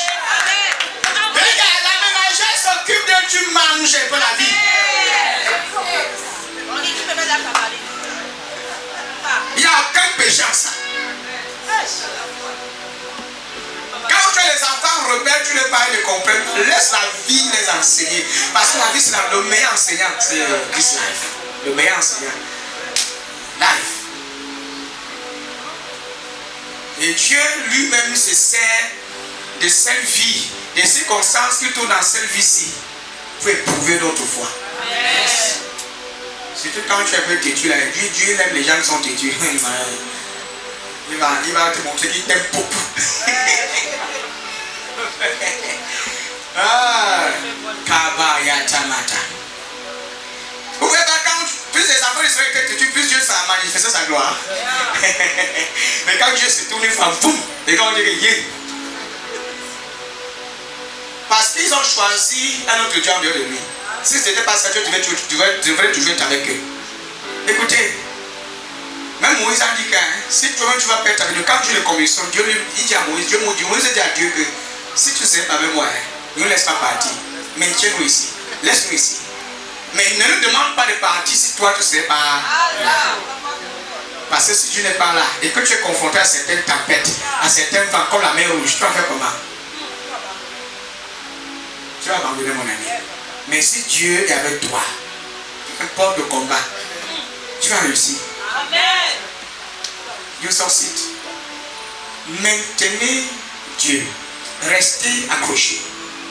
Regarde, la ménagère s'occupe de tu manges pour la vie. Il n'y a aucun péché en ça. Quand tu as les enfants rebelles, tu ne pas les comprendre. Laisse la vie les enseigner. Parce que la vie, c'est le meilleur enseignant. C'est this life. Le meilleur enseignant. Life. Et Dieu lui-même se sert de cette vie, des circonstances qui tournent dans cette vie-ci pour éprouver notre foi. Yes. Surtout quand tu es un peu têtu, là, Dieu aime les gens qui sont têtus. Il va te montrer qu'il t'aime beaucoup. Vous voyez pas, quand plus les enfants seraient têtus, plus Dieu a manifesté sa gloire. Mais quand Dieu se tourne, il fait boum. Et quand on dit que yeah. Parce qu'ils ont choisi un autre Dieu en dehors de lui. Si ce n'était pas ça, Dieu devrait toujours être avec eux. Écoutez, même Moïse a dit que si toi-même tu vas perdre avec Dieu, quand Dieu le commissionne, Dieu il dit à Moïse, Moïse dit à Dieu que si tu ne sais pas avec moi, ne nous laisse pas partir. Maintiens-nous ici. Laisse-nous ici. Mais il ne nous demande pas de partir si toi tu ne sais pas là. Parce que si Dieu n'est pas là et que tu es confronté à certaines tempêtes, à certains vents comme la mer rouge, tu vas faire comment? Tu vas abandonner mon ami. Mais si Dieu est avec toi, peu importe le combat, tu vas réussir. Amen. You succeed. Maintenez Dieu. Restez accrochés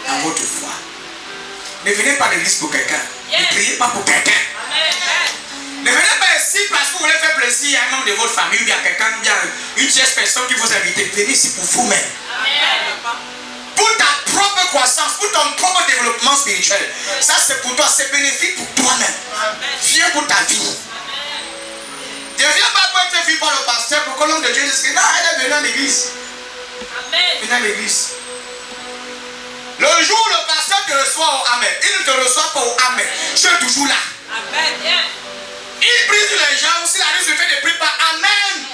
à votre foi. Ne venez pas à l'église pour quelqu'un. Ne priez pas pour quelqu'un. Ne venez pas ici parce que vous voulez faire plaisir à un membre de votre famille ou bien à quelqu'un, ou bien une tierce personne qui vous invite. Venez ici pour vous-même. Pour ta propre croissance, pour ton propre développement spirituel. Ça c'est pour toi, c'est bénéfique pour toi-même. Viens pour ta vie. Ne viens pas pour être vu par le pasteur pour que l'homme de Dieu dise que non, elle est venue à l'église. Venez à l'église. Le jour où le pasteur te reçoit au Amen, il ne te reçoit pas au Amen. Je suis toujours là. Amen. Il prie sur les gens, si la rue se fait, ne prie pas. Amen.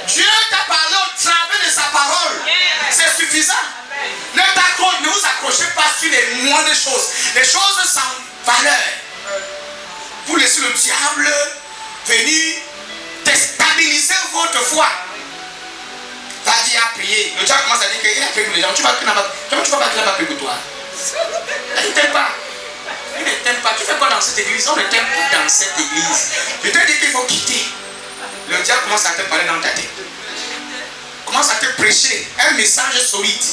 Dieu t'a parlé au travers de sa parole. C'est suffisant. Ne vous accrochez pas sur les moindres choses. Les choses sans valeur. Vous laissez le diable venir déstabiliser votre foi. Va dire à prier. Le diable commence à dire qu'il a fait pour les gens. Tu vas cette église, on ne t'aime plus dans cette église. Je te dis qu'il faut quitter. Le diable commence à te parler dans ta tête. Commence à te prêcher un message solide.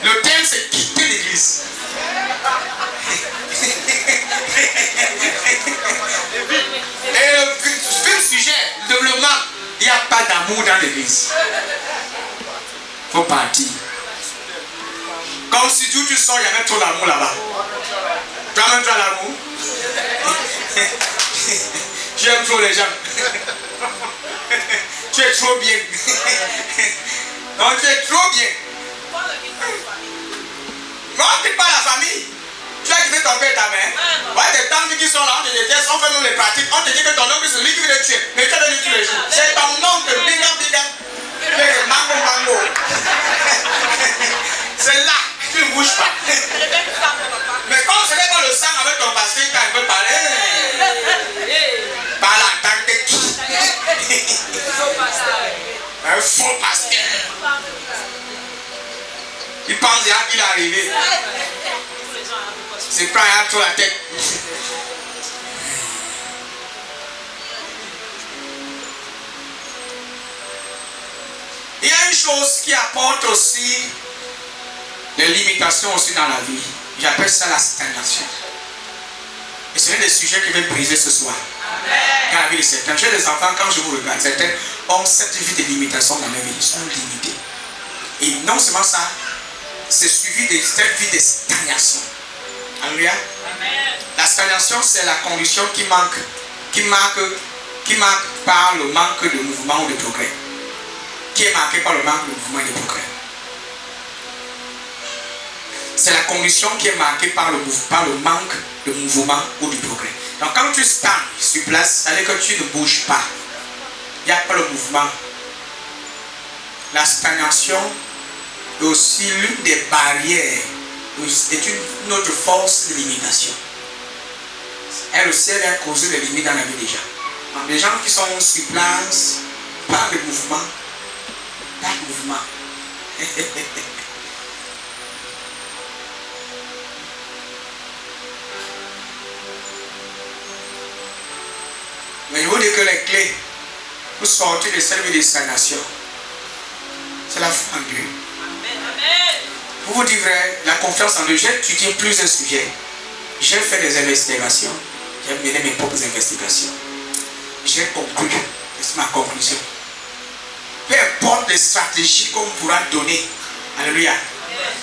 Le thème, c'est quitter l'église. Et le sujet, le développement, il n'y a pas d'amour dans l'église. Il faut partir. Comme si d'où tu sors, il y avait trop d'amour là-bas. Toi-même, tu as l'amour. J'aime trop les gens. Tu es trop bien. Non, tu es trop bien. Non, on ne quitte pas la famille. Tu as quitté ton père et ta mère. Ouais, des tantes qui sont là, on te déteste, on fait nous les pratiques. On te dit que ton oncle c'est lui qui veut te tuer. Mais tu as de tuer les gens. C'est ton oncle, bigam. Mais mango. C'est là, tu ne bouges pas. Mais comme ce n'est pas le sang avec ton pasteur, tu as un peu parlé. Parle en tant que qui? Un faux pasteur. Il pense déjà qu'il est arrivé. C'est pas un sur la tête. Il y a une chose qui apporte aussi des limitations aussi dans la vie. J'appelle ça la stagnation. Et c'est un des sujets que je vais briser ce soir. Dans la vie de certains. J'ai des enfants, quand je vous regarde, certains ont cette vie de limitation dans leur vie. Ils sont limités. Et non seulement ça, c'est suivi de cette vie de stagnation. Alléluia. La stagnation, c'est la condition qui marque par le manque de mouvement ou de progrès. Qui est marquée par le manque de mouvement et de progrès. C'est la condition qui est marquée par le manque de mouvement ou de progrès. Donc quand tu stagnes sur place, c'est-à-dire que tu ne bouges pas. Il n'y a pas le mouvement. La stagnation est aussi l'une des barrières, est une autre force de limitation. Elle aussi, elle a causé des limites dans la vie des gens. Donc les gens qui sont sur place, pas de mouvement. Pas de mouvement. Mais je vous dis que les clés pour sortir de cette vie de stagnation, c'est la foi en Dieu. Pour vous dire vrai, la confiance en Dieu, j'ai étudié plusieurs sujets. J'ai fait des investigations. J'ai mené mes propres investigations. J'ai conclu. C'est ma conclusion. Peu importe les stratégies qu'on pourra donner. Alléluia.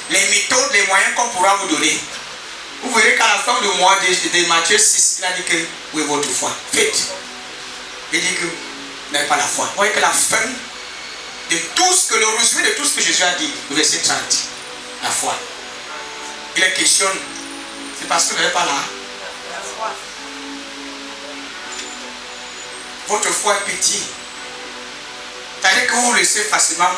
Les méthodes, les moyens qu'on pourra vous donner. Vous verrez qu'à la fin du mois de Matthieu 6, il a dit que où est votre foi? Faites. Il dit que vous n'avez pas la foi. Vous voyez que la fin de tout ce que le résumé de tout ce que Jésus a dit, le verset 30, la foi. Il est questionne. C'est parce que vous n'avez pas la foi. Votre foi est petite. C'est-à-dire que vous vous laissez facilement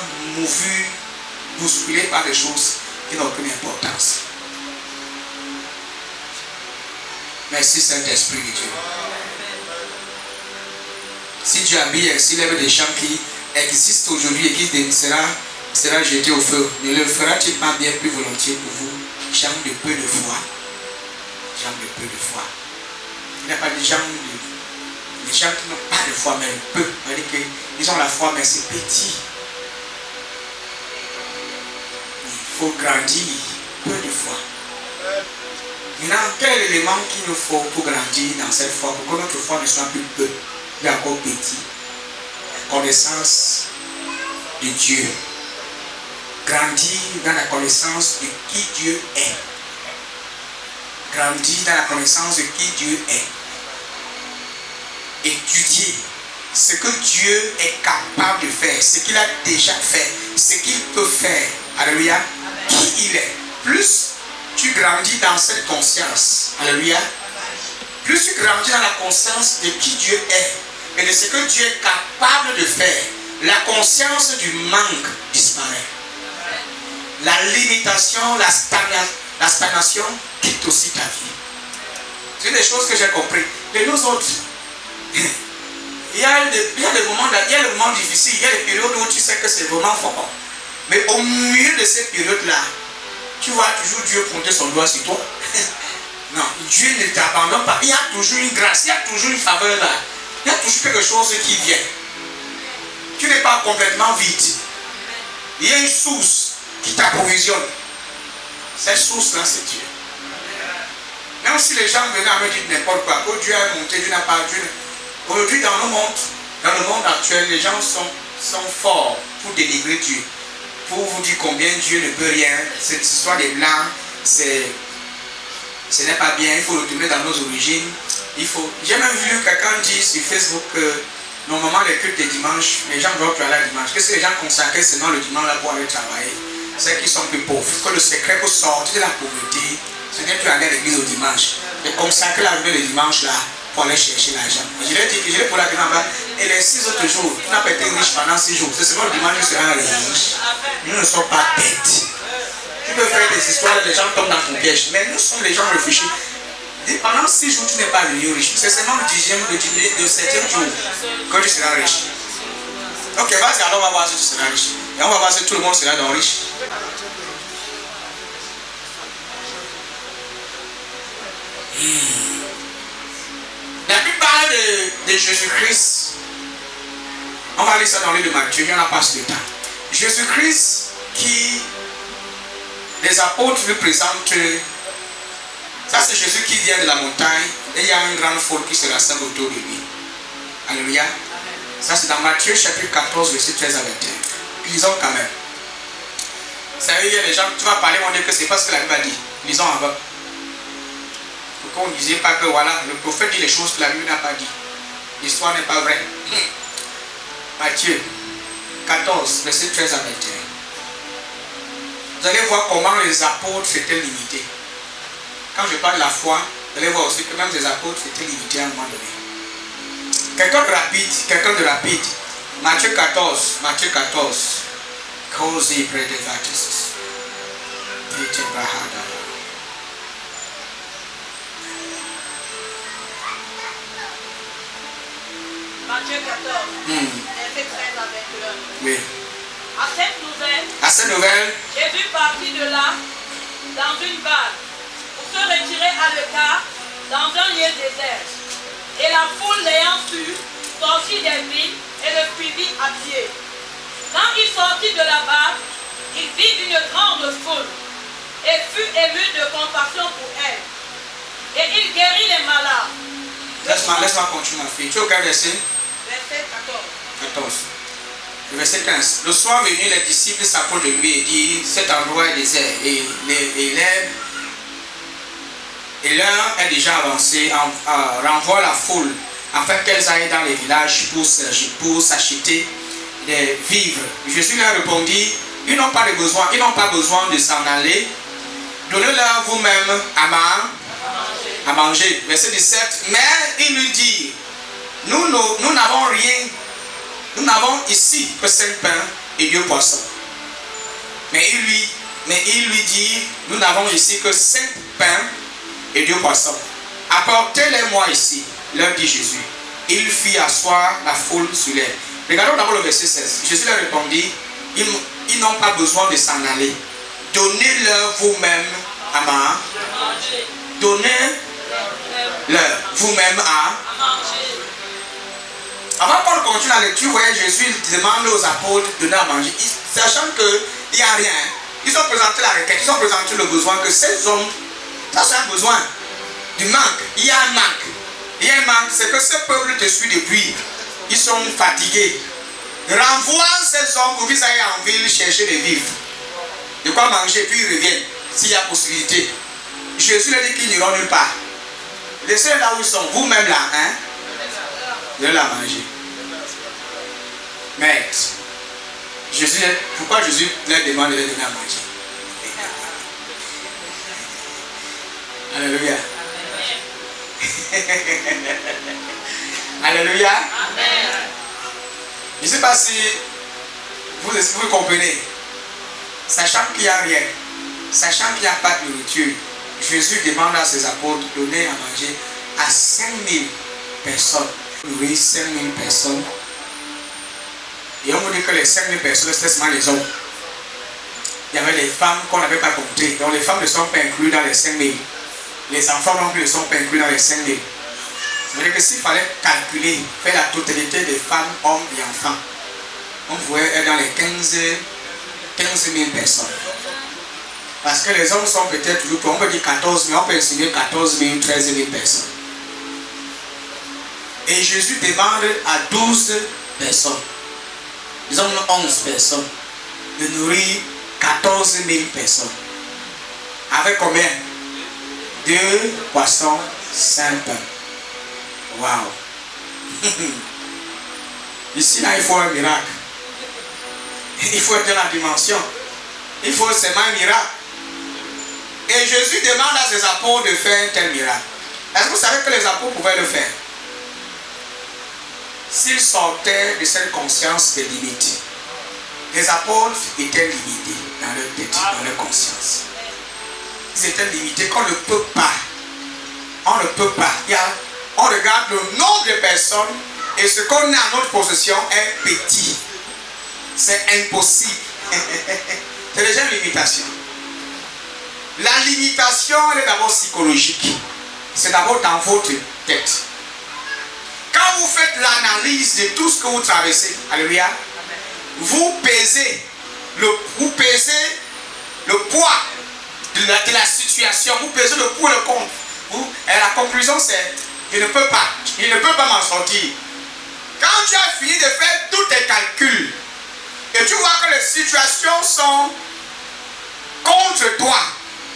bousculer par des choses qui n'ont aucune importance. Merci Saint-Esprit de Dieu. Si Dieu habille ainsi, il y a des gens qui existent aujourd'hui et qui sera jeté au feu. Ne le fera-t-il pas bien plus volontiers pour vous, gens de peu de foi? Gens de peu de foi. Il n'y a pas de gens les gens qui n'ont pas de foi, mais peu. C'est-à-dire qu'ils ont la foi, mais c'est petit. Il faut grandir, peu de foi. Maintenant, quel est l'élément qu'il nous faut pour grandir dans cette foi, pour que notre foi ne soit plus peu, mais encore petit? La connaissance de Dieu. Grandir dans la connaissance de qui Dieu est. Grandir dans la connaissance de qui Dieu est. Étudier ce que Dieu est capable de faire, ce qu'il a déjà fait, ce qu'il peut faire. Alléluia. Qui il est. Plus tu grandis dans cette conscience, alléluia, plus tu grandis dans la conscience de qui Dieu est et de ce que Dieu est capable de faire, la conscience du manque disparaît. La limitation, la stagnation quitte aussi ta vie. C'est des choses que j'ai compris. Mais nous autres, il y a des moments difficiles, il y a des périodes où tu sais que c'est vraiment fort. Mais au milieu de ces périodes-là, tu vois toujours Dieu pointer son doigt sur toi. Non, Dieu ne t'abandonne pas. Il y a toujours une grâce, il y a toujours une faveur là. Il y a toujours quelque chose qui vient. Tu n'es pas complètement vide. Il y a une source qui t'approvisionne. Cette source-là, c'est Dieu. Même si les gens venaient à me dire n'importe quoi, que Dieu a monté, Dieu n'a pas Dieu. Aujourd'hui, dans le monde actuel, les gens sont forts pour dénigrer Dieu. Pour vous dire combien Dieu ne peut rien. Cette histoire des blancs, ce n'est pas bien, il faut retourner dans nos origines. J'ai même vu quelqu'un dire sur Facebook que normalement les cultes des dimanches, les gens doivent aller à dimanche. Que si les gens consacrent seulement le dimanche là pour aller travailler, c'est qu'ils sont plus pauvres. Que le secret pour sortir de la pauvreté, ce n'est plus aller à l'église au dimanche. Et consacrer la journée le dimanche là pour aller chercher l'argent. Je l'ai dit que je l'ai pour la là-bas. Et les 6 autres jours, tu n'as pas été riche pendant 6 jours. C'est seulement le dimanche que tu seras riche. Nous ne sommes pas bêtes. Tu peux faire des histoires, les gens tombent dans ton piège. Mais nous sommes les gens réfléchis. Et pendant 6 jours, tu n'es pas devenu riche. C'est seulement le 10e, le 7e jour que tu seras riche. Ok, vas-y, alors on va voir si tu seras riche. Et on va voir si tout le monde sera donc riche. La Bible parle de Jésus-Christ. On va lire ça dans le livre de Matthieu, il n'y en a pas ce temps. Jésus-Christ qui, les apôtres lui présentent. Ça c'est Jésus qui vient de la montagne et il y a une grande foule qui se rassemble autour de lui. Alléluia. Ça c'est dans Matthieu chapitre 14 verset 13 à 21. Lisons quand même. Vous savez, il y a des gens, tu vas parler, on va dire que c'est pas ce que la Bible a dit. Lisons en bas. Pourquoi on ne disait pas que voilà, le prophète dit les choses que la Bible n'a pas dit. L'histoire n'est pas vraie. Matthieu 14 verset 13 à 21. Vous allez voir comment les apôtres s'étaient limités. Quand je parle de la foi, vous allez voir aussi que même les apôtres étaient limités à un moment donné. Quelqu'un de rapide. Matthieu 14. Cozy predevatis. Peter Bahada. Matthieu 14, verset 13 à 21. Oui. À cette nouvelle, Jésus partit de là dans une barque pour se retirer à l'écart dans un lieu désert. Et la foule l'ayant su, sortit des villes et le suivit à pied. Quand il sortit de la barque, il vit une grande foule et fut ému de compassion pour elle. Et il guérit les malades. Laisse-moi continuer, ma fille. Tu es au quel verset? Verset 14. Le verset 15. Le soir venu, les disciples s'approchent de lui et disent: cet endroit est désert et l'heure est déjà avancée. Renvoie la foule afin qu'elles aillent dans les villages pour s'acheter des vivres. Jésus leur répondit: ils n'ont pas besoin de s'en aller. Donnez-leur vous-même à manger. Verset 17. Mais il lui dit: nous n'avons rien. Nous n'avons ici que 5 pains et 2 poissons. Mais il lui dit: nous n'avons ici que 5 pains et 2 poissons. Apportez-les-moi ici, leur dit Jésus. Il fit asseoir la foule sur elle. Regardons d'abord le verset 16. Jésus leur répondit: ils n'ont pas besoin de s'en aller. Donnez-leur vous-même à manger. Donnez-leur vous-même à manger. Avant qu'on continue la lecture, vous voyez, Jésus demande aux apôtres de donner à manger. Sachant qu'il n'y a rien, ils ont présenté la requête, ils ont présenté le besoin que ces hommes, ça c'est un besoin du manque. Il y a un manque. Il y a un manque, c'est que ce peuple te suit depuis. Ils sont fatigués. Renvoie ces hommes pour qu'ils aillent en ville chercher des vivres. De quoi manger, puis ils reviennent, s'il y a possibilité. Jésus leur dit qu'ils n'iront nulle part. Laissez-les là où ils sont, vous-même là, hein? Donnez la manger. Mais pourquoi Jésus leur demande de leur donner à manger? Alléluia. Alléluia. Je ne sais pas si vous comprenez. Sachant qu'il n'y a rien, sachant qu'il n'y a pas de nourriture, Jésus demande à ses apôtres de donner à manger à 5000 personnes. Nourrir 5000 personnes. Et on me dit que les 5000 personnes, c'était seulement les hommes. Il y avait les femmes qu'on n'avait pas comptées. Donc les femmes ne sont pas incluses dans les 5000. Les enfants non plus ne sont pas inclus dans les 5 000. Ça veut dire que s'il fallait calculer, faire la totalité des femmes, hommes et enfants, on pourrait être dans les 15 000 personnes. Parce que les hommes sont peut-être toujours, on peut dire 14 000, on peut estimer 14 000, 13 000 personnes. Et Jésus demande à 12 personnes, disons 11 personnes, de nourrir 14 000 personnes. Avec combien? 2 poissons, 5 pains. Waouh! Ici, là, il faut un miracle. Il faut être dans la dimension. Il faut seulement un miracle. Et Jésus demande à ses apôtres de faire un tel miracle. Est-ce que vous savez que les apôtres pouvaient le faire? S'ils sortaient de cette conscience des limites, les apôtres étaient limités dans leur tête, dans leur conscience. Ils étaient limités qu'on ne peut pas. On ne peut pas. On regarde le nombre de personnes et ce qu'on a à notre possession est petit. C'est impossible. C'est déjà une limitation. La limitation, elle est d'abord psychologique. C'est d'abord dans votre tête. Quand vous faites l'analyse de tout ce que vous traversez, alléluia, vous pesez le poids de la situation, vous pesez le pour et le contre. Et la conclusion c'est, je ne peux pas m'en sortir. Quand tu as fini de faire tous tes calculs, et tu vois que les situations sont contre toi,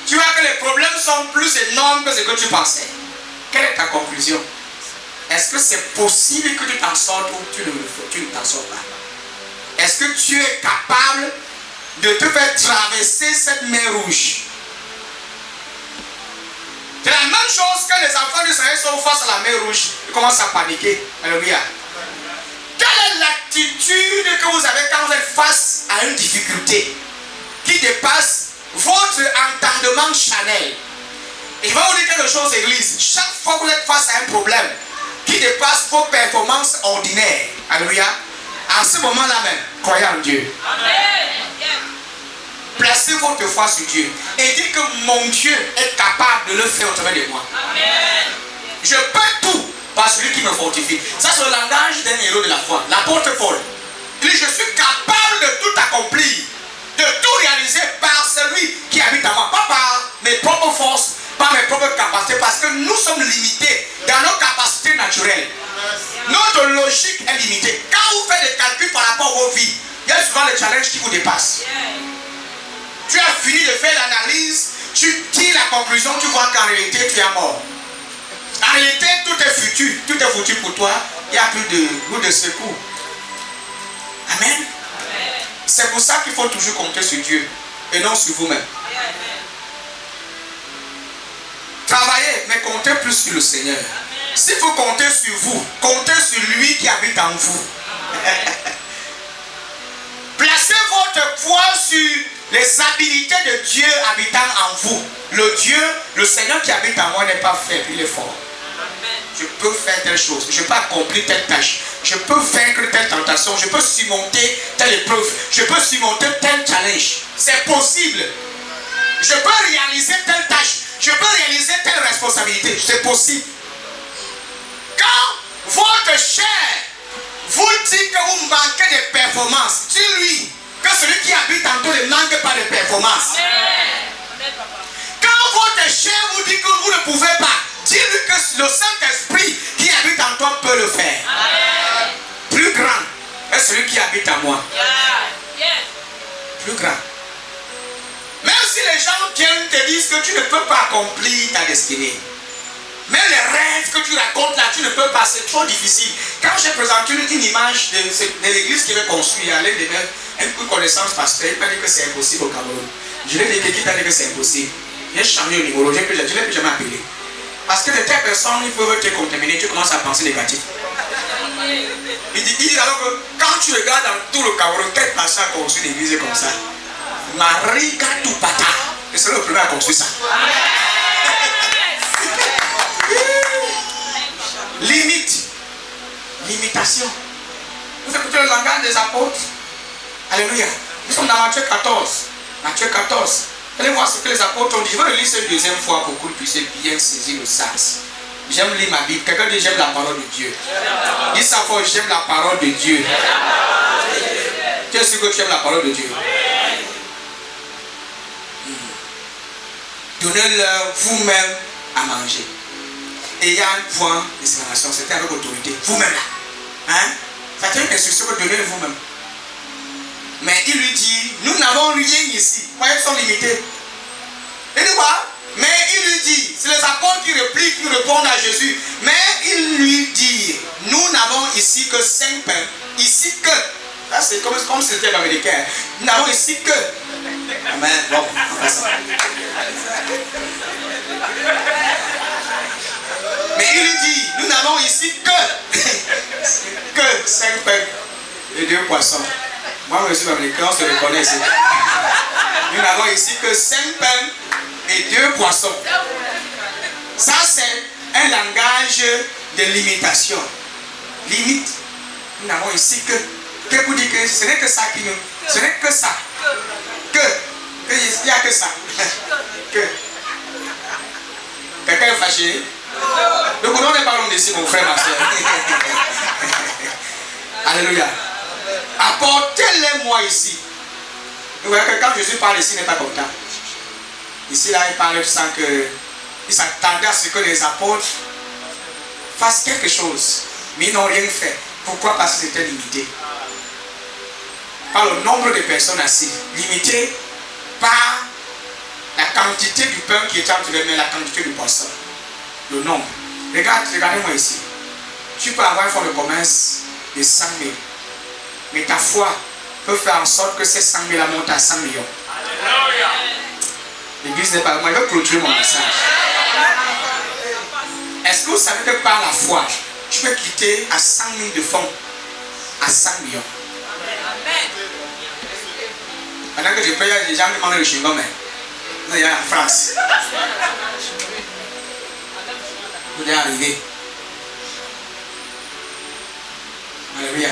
tu vois que les problèmes sont plus énormes que ce que tu pensais. Quelle est ta conclusion? Est-ce que c'est possible que tu t'en sortes ou tu ne t'en sors pas? Est-ce que tu es capable de te faire traverser cette mer rouge? C'est la même chose que les enfants d'Israël sont face à la mer rouge. Ils commencent à paniquer. Alléluia. Quelle est l'attitude que vous avez quand vous êtes face à une difficulté qui dépasse votre entendement charnel? Et je vais vous dire quelque chose, Église. Chaque fois que vous êtes face à un problème qui dépasse vos performances ordinaires, alléluia, en ce moment-là même, croyez en Dieu. Amen. Placez votre foi sur Dieu et dites que mon Dieu est capable de le faire au travers de moi. Amen. Je peux tout par celui qui me fortifie. Ça, c'est le langage d'un héros de la foi, l'apôtre Paul. Il dit, je suis capable de tout accomplir, de tout réaliser par celui qui habite en moi, pas par mes propres forces, par mes propres capacités, parce que nous sommes limités dans nos capacités naturelles. Notre logique est limitée. Quand vous faites des calculs par rapport à vos vies, il y a souvent des challenges qui vous dépassent. Tu as fini de faire l'analyse, tu tires la conclusion, tu vois qu'en réalité tu es mort. En réalité tout est foutu pour toi, il n'y a plus de goût de secours. Amen. C'est pour ça qu'il faut toujours compter sur Dieu et non sur vous-même. Travaillez, mais comptez plus sur le Seigneur. S'il faut compter sur vous, comptez sur lui qui habite en vous. Placez votre foi sur les habilités de Dieu habitant en vous. Le Seigneur qui habite en moi n'est pas faible, il est fort. Je peux faire telle chose, je peux accomplir telle tâche, je peux vaincre telle tentation, je peux surmonter telle épreuve, je peux surmonter tel challenge. C'est possible. Je peux réaliser telle tâche, je peux réaliser telle responsabilité. C'est possible. Quand votre chair vous dit que vous manquez de performance, dis-lui que celui qui habite en toi ne manque pas de performance. Quand votre chair vous dit que vous ne pouvez pas, dis-lui que le Saint-Esprit qui habite en toi peut le faire. Amen. Plus grand est celui qui habite en moi. Plus grand. Même si les gens viennent te dire que tu ne peux pas accomplir ta destinée, même les rêves que tu racontes là, tu ne peux pas, c'est trop difficile. Quand j'ai présenté une image de l'église qui avait construit à l'aide de une connaissance pasteur, il m'a dit que c'est impossible au Cameroun. Je lui ai dit qu'il t'a dit que c'est impossible. J'ai changé le numéro, je ne l'ai plus jamais appelé. Parce que de telles personnes, ils peuvent te contaminer, tu commences à penser négatif. Il dit alors que quand tu regardes dans tout le Cameroun, quel pasteur a construit une église comme ça? Marie Katoupata, et c'est le premier à construire ça. Limite, limitation. Vous écoutez le langage des apôtres? Alléluia. Nous sommes dans Matthieu 14. Matthieu 14. Allez voir ce que les apôtres ont dit. Je vais le lire une deuxième fois pour que vous puissiez bien saisir le sens. J'aime lire ma Bible. Quelqu'un dit j'aime la parole de Dieu. Dis ça fort, j'aime la parole de Dieu. Tu es sûr que tu aimes la parole de Dieu? Donnez-leur vous-même à manger. Et il y a un point d'exclamation, c'était avec autorité. Vous-même là. Hein? Ça fait une instruction que donnez vous-même. Mais il lui dit, nous n'avons rien ici. Voyez, ils sont limités. Il dit quoi? Mais il lui dit, c'est les apôtres qui répliquent, qui répondent à Jésus. Mais il lui dit, nous n'avons ici que 5 pains. Ici que. Là, c'est comme si c'était l'américain. Nous n'avons ici que. Amen. Bon, on passe. Mais il lui dit, nous n'avons ici que 5 pains et 2 poissons. Moi, je suis américain, on se reconnaît ici. Nous n'avons ici que 5 pains et 2 poissons. Ça, c'est un langage de limitation. Limite. Nous n'avons ici que vous dites que ce n'est que ça qui nous. Ce n'est que ça. Il n'y a que ça. Que. Quelqu'un est fâché? Donc, nous ne parlons d'ici, mon frère, ma soeur. Alléluia. Apportez-les-moi ici. Vous voyez que quand Jésus parle ici, il n'est pas content. Ici, là, il parle sans que. Il s'attendait à ce que les apôtres fassent quelque chose. Mais ils n'ont rien fait. Pourquoi? Parce que c'était limité. Par le nombre de personnes assises. Limité par la quantité du pain qui était entre les mains et la quantité du poisson. Le nombre. Regardez-moi ici. Tu peux avoir un fonds de commerce de 100 000. Mais ta foi peut faire en sorte que ces 100 000 montent à 100 millions. L'église n'est pas moi. Je vais clôturer mon message. Est-ce que vous savez que par la foi, tu peux quitter à 100 000 de fonds à 100 millions? Pendant que je paye, les gens me demandent le chewing-gum. Il y a en France. Vous devez arriver. Alléluia.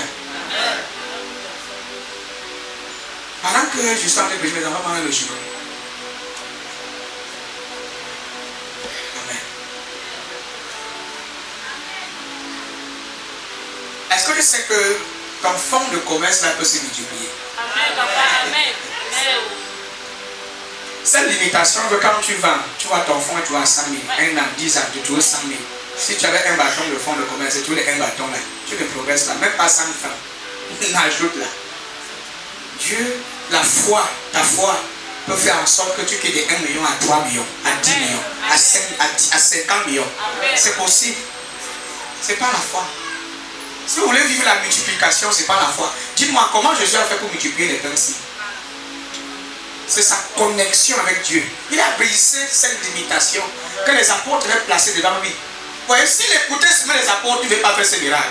Pendant que je suis en train de prier, mes enfants prennent le chewing-gum. Amen. Est-ce que tu sais que ton fonds de commerce là peut se multiplier? Amen, papa, amen. Cette limitation que quand tu vends, tu vois ton fonds et tu vois 100 000. Un an, 10 ans, tu trouves 100 000. Si tu avais un bâton de fonds de commerce et tu voulais un bâton là, tu ne progresses pas, même pas 100 francs. Ajoute là. Dieu, la foi, ta foi peut faire en sorte que tu quittes de 1 million à 3 millions, à 10 millions, à 50 millions. C'est possible. C'est pas la foi. Si vous voulez vivre la multiplication, c'est pas la foi. Dites-moi comment Jésus a fait pour multiplier les pains-ci. C'est sa connexion avec Dieu. Il a brisé cette limitation que les apôtres avaient placée devant lui. Vous voyez, s'il écoutait seulement les apôtres, il ne veut pas faire ce miracle.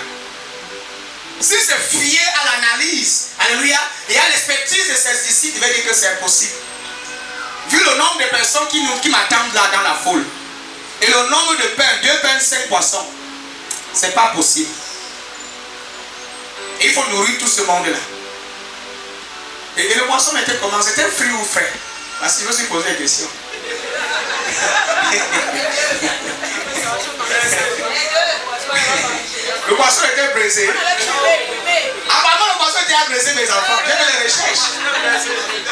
Si c'est fier à l'analyse, alléluia, et à l'expertise de ses disciples, il veut dire que c'est impossible. Vu le nombre de personnes qui m'attendent là dans la foule, et le nombre de pains, 2 pains, 5 poissons, c'est pas possible. Et il faut nourrir tout ce monde-là. Et le poisson était comment? C'était frit ou frais? Parce qu'il veut se poser des questions. Le poisson était brisé. Apparemment, le poisson était brisé, mes enfants. J'ai fait les recherches.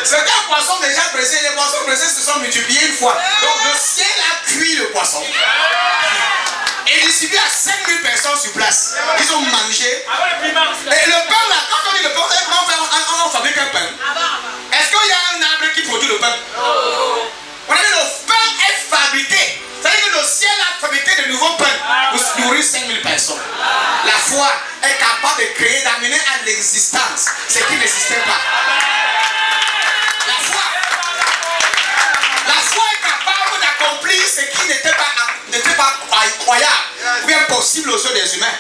C'était un poisson déjà brisé. Les poissons brisés se sont multipliés une fois. Donc, le ciel a cuit le poisson. Et distribué à 5000 personnes sur place. Ils ont mangé. Et le pain là, quand on dit le pain, on fabrique un pain. Est-ce qu'il y a un arbre qui produit le pain? On a dit le pain est fabriqué. C'est-à-dire que le ciel a fabriqué de nouveaux pains pour nourrir 5000 personnes. La foi est capable de créer, d'amener à l'existence ce qui n'existait pas. La foi est capable d'accomplir ce qui n'était pas croyable ou bien possible aux yeux des humains.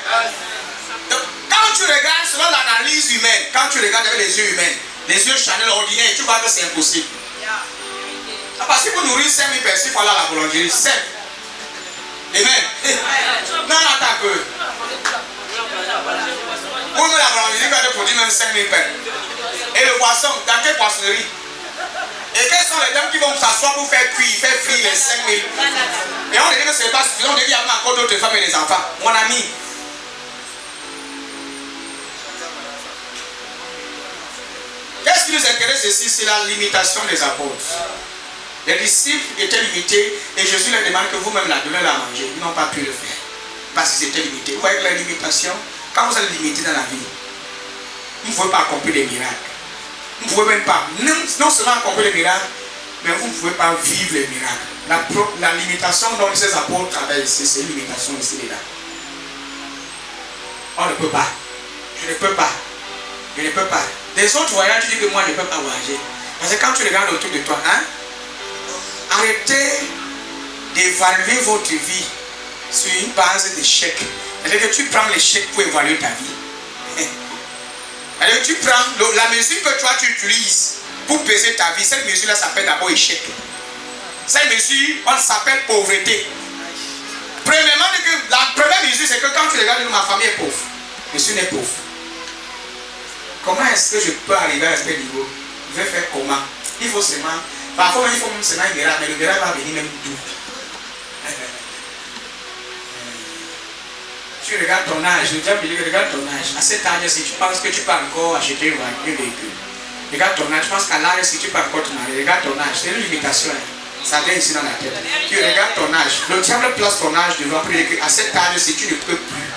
Donc, quand tu regardes selon l'analyse humaine, quand tu regardes avec les yeux humains, les yeux Chanel ordinaires, tu vois que c'est impossible. Parce que pour nourrir 5000 personnes, il faut aller à la boulangerie. Simple. Amen. Non, attends que. Pour nous, la boulangerie va te produire même 5000 pains. Et le poisson, dans quelle poissonnerie? Et Et quelles sont les dames qui vont s'asseoir pour faire cuire, faire frire les 5000? Et on dit que ce n'est pas suffisant, on dit qu'il y a encore d'autres femmes et des enfants. Mon ami. Qu'est-ce qui nous intéresse ici? C'est la limitation des apôtres. Les disciples étaient limités et Jésus leur demande que vous-même la donnez à manger. Ils n'ont pas pu le faire parce qu'ils étaient limités. Vous voyez que la limitation, quand vous êtes limité dans la vie, vous ne pouvez pas accomplir des miracles. Vous ne pouvez même pas, non seulement accomplir les miracles, mais vous ne pouvez pas vivre les miracles. La limitation dont ces apôtres travaillent ici, c'est une limitation ici et là. On ne peut pas. Je ne peux pas. Je ne peux pas. Des autres voyages, tu dis que moi je ne peux pas voyager. Parce que quand tu regardes autour de toi, arrêtez d'évaluer votre vie sur une base d'échec. C'est-à-dire que tu prends l'échec pour évaluer ta vie. C'est-à-dire que tu prends la mesure que toi tu utilises pour peser ta vie. Cette mesure-là s'appelle d'abord échec. Cette mesure, on s'appelle pauvreté. Premièrement, la première mesure, c'est que quand tu regardes, ma famille est pauvre. Je suis né pauvre. Comment est-ce que je peux arriver à ce niveau? Je vais faire comment? Il faut seulement. Parfois, il faut même seulement un miracle, mais le miracle va venir même d'où? Tu regardes ton âge, le diable dit regarde ton âge. À cet âge, si tu penses que tu peux encore acheter un véhicule, regarde ton âge. Je pense qu'à l'âge, si tu peux encore te marier, regarde ton âge. C'est une limitation. Ça vient ici dans la tête. Tu regardes ton âge. Le diable place ton âge devant pour dire qu'à cet âge, si tu ne peux plus,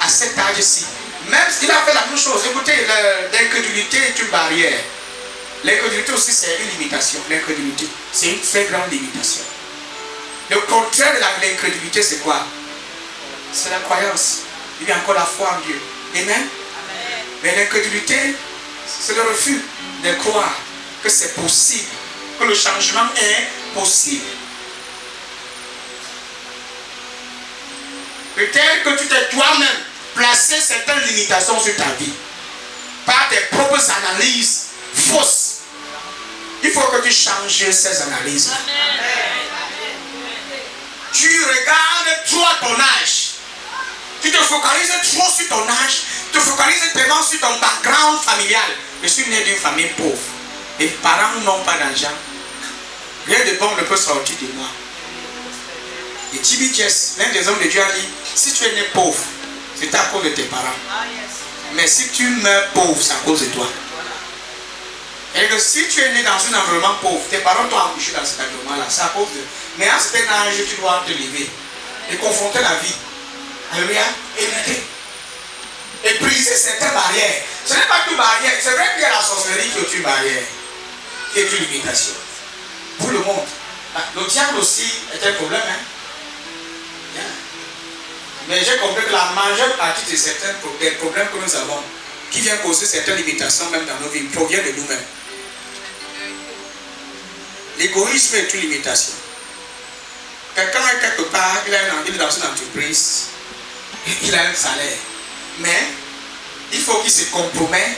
à cet âge-ci, même s'il a fait la même chose, écoutez, l'incrédulité est une barrière. L'incrédulité aussi, c'est une limitation. L'incrédulité, c'est une très grande limitation. Le contraire de l'incrédulité, c'est quoi? C'est la croyance. Il y a encore la foi en Dieu. Amen. Mais l'incrédulité, c'est le refus de croire que c'est possible, que le changement est possible. Peut-être que tu t'es toi-même placé certaines limitations sur ta vie par tes propres analyses fausses. Il faut que tu changes ces analyses. Tu regardes trop ton âge. Tu te focalises trop sur ton âge. Tu te focalises tellement sur ton background familial. Je suis né d'une famille pauvre. Mes parents n'ont pas d'argent. Rien de bon ne peut sortir de moi. Et T.B. Jess, l'un des hommes de Dieu, a dit, si tu es né pauvre, c'est à cause de tes parents. Mais si tu meurs pauvre, c'est à cause de toi. Et que si tu es né dans un environnement pauvre, tes parents t'ont accouché dans cet environnement-là, c'est à cause de... Mais à cet âge, tu dois te lever et confronter la vie. Alléluia. Éviter. Et briser certaines barrières. Ce n'est pas toute barrière. C'est vrai qu'il y a la sorcellerie qui est une barrière, qui est une limitation. Pour le monde. Le diable aussi est un problème. Mais j'ai compris que la majeure partie de certains des problèmes que nous avons, qui viennent causer certaines limitations même dans nos vies, provient de nous-mêmes. L'égoïsme est une limitation. Quelqu'un est quelque part, il est dans une entreprise, il a un salaire. Mais il faut qu'il se compromette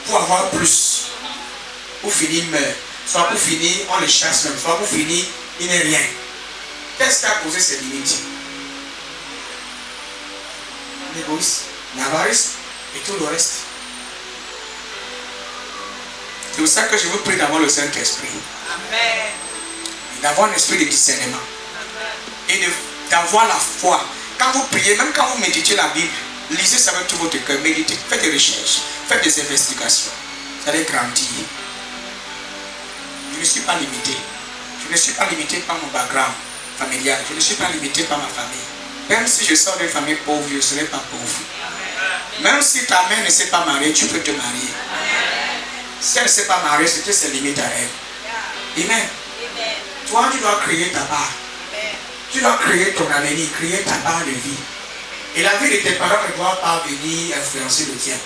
pour avoir plus. Pour finir, il meurt. Soit pour finir, on le chasse même. Soit pour finir, il n'est rien. Qu'est-ce qui a causé ces limites? L'égoïsme, l'avarice et tout le reste. C'est pour ça que je vous prie d'avoir le Saint-Esprit. Amen. D'avoir un esprit de discernement. Amen. Et d'avoir la foi. Quand vous priez, même quand vous méditez la Bible, lisez ça avec tout votre cœur, méditez, faites des recherches, faites des investigations. Vous allez grandir. Je ne suis pas limité. Je ne suis pas limité par mon background familial. Je ne suis pas limité par ma famille. Même si je sors d'une famille pauvre, je ne serai pas pauvre. Même si ta mère ne s'est pas mariée, tu peux te marier. Si elle ne s'est pas mariée, c'est que c'est limite à elle. Amen. Toi, tu dois créer ta part. Tu dois créer ton avenir, créer ta part de vie. Et la vie de tes parents ne doit pas venir influencer le tien.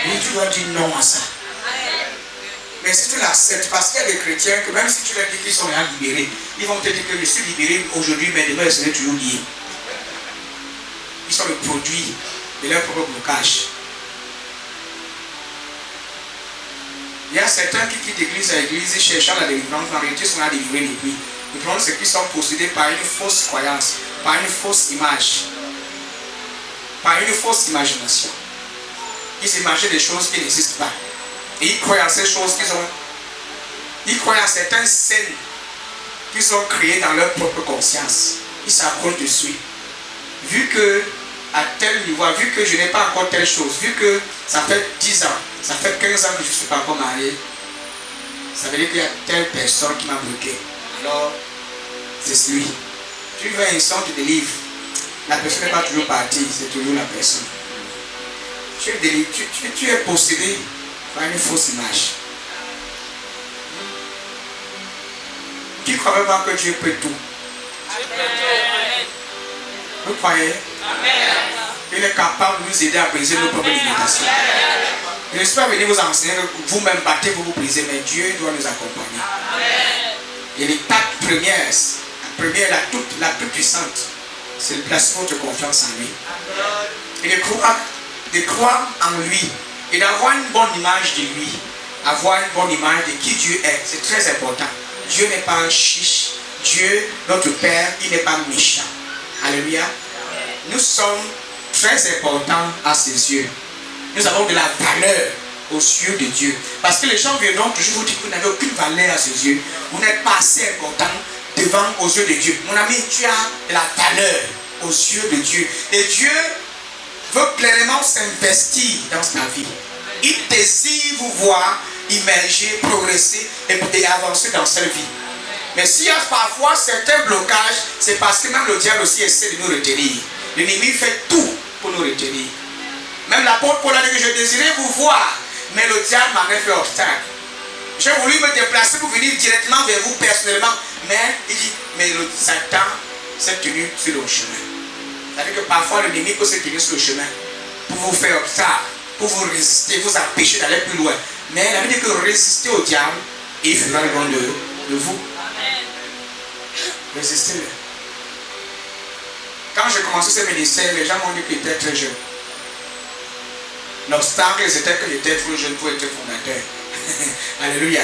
Oui, tu dois dire non à ça. Mais si tu l'acceptes, parce qu'il y a des chrétiens que même si tu leur dis qu'ils sont déjà libérés, ils vont te dire que je suis libéré aujourd'hui, mais demain je serai toujours lié. Ils sont le produit de leur propre blocage. Il y a certains qui quittent d'église à église cherchant la délivrance, en réalité sont là délivrés depuis. Le problème c'est qu'ils sont possédés par une fausse croyance, par une fausse image, par une fausse imagination. Ils imaginent des choses qui n'existent pas. Et ils croient en ces choses qu'ils ont Ils croient à certaines scènes qui sont créées dans leur propre conscience. Ils s'approchent dessus. Vu que, à tel niveau, vu que je n'ai pas encore telle chose, vu que ça fait 10 ans, ça fait 15 ans que je ne suis pas encore marié, ça veut dire qu'il y a telle personne qui m'a bloqué. Alors, c'est lui. Tu veux un son qui délivre. La personne n'est pas toujours partie, c'est toujours la personne. Tu es possédé par une fausse image. Qui ne croit pas que Dieu peut tout? Vous croyez? Il est capable de nous aider à briser nos propres limitations. Je ne suis pas venu vous enseigner que vous-même battez pour vous briser, mais Dieu doit nous accompagner. Et l'étape première, la plus puissante, c'est de placer votre confiance en lui. Et de croire en lui. Et d'avoir une bonne image de lui. Avoir une bonne image de qui Dieu est. C'est très important. Dieu n'est pas un chiche. Dieu, notre Père, il n'est pas méchant. Alléluia. Nous sommes très importants à ses yeux. Nous avons de la valeur aux yeux de Dieu. Parce que les gens viendront toujours vous dire que vous n'avez aucune valeur à ses yeux. Vous n'êtes pas assez important aux yeux de Dieu. Mon ami, tu as de la valeur aux yeux de Dieu. Et Dieu veut pleinement s'investir dans ta vie. Il désire vous voir immerger, progresser et avancer dans cette vie. Mais s'il y a parfois certains blocages, c'est parce que même le diable aussi essaie de nous retenir. L'ennemi fait tout pour nous retenir. Même l'apôtre Paul a dit que je désirais vous voir, mais le diable m'avait fait obstacle. J'ai voulu me déplacer pour venir directement vers vous personnellement, mais il dit, mais le Satan s'est tenu sur le chemin. C'est-à-dire que parfois l'ennemi peut se tenir sur le chemin pour vous faire obstacle, pour vous résister, vous empêcher d'aller plus loin. Mais la Bible dit que résister au diable, il fera loin de vous. Résistez-le. Quand j'ai commencé ce ministère, les gens m'ont dit que j'étais très jeune. L'obstacle, c'était que j'étais trop jeune pour être fondateur. Alléluia.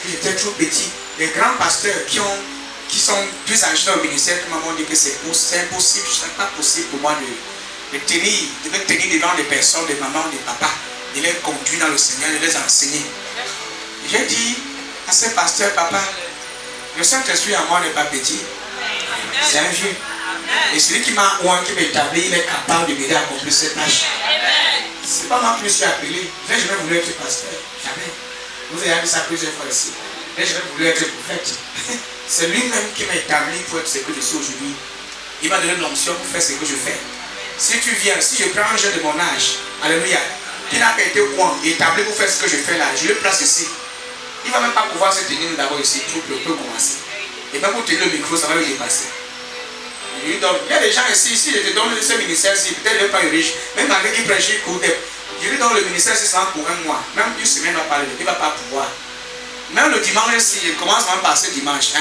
J'étais trop petit. Les grands pasteurs qui sont plus âgés dans le ministère m'ont dit que c'est impossible, ce n'est pas possible pour moi de me tenir devant des personnes, des mamans, des papas, de les conduire dans le Seigneur, de les enseigner. J'ai dit à ce pasteur, papa, le Saint-Esprit en moi n'est pas petit. C'est un vieux. Et celui qui m'a établi, il est capable de m'aider à accomplir cette tâche. C'est pas moi qui me suis appelé. J'ai jamais voulu être pasteur. Jamais. Vous avez dit ça plusieurs fois ici. J'ai jamais voulu être prophète. C'est lui-même qui m'a établi pour être ce que je suis aujourd'hui. Il m'a donné l'onction pour faire ce que je fais. Si tu viens, si je prends un jeune de mon âge, alléluia, qui n'a pas été établi pour faire ce que je fais là, je le place ici. Il ne va même pas pouvoir se tenir d'abord ici, tout peut commencer. Et même pour tenir le micro, ça va le dépasser. Il y a des gens ici, si je te donne ce ministère-ci, peut-être il n'est pas riche, même malgré qu'il prêche, je lui donne le ministère-ci pour un mois, même une semaine, il ne va pas pouvoir. Même le dimanche, si je commence même par ce dimanche,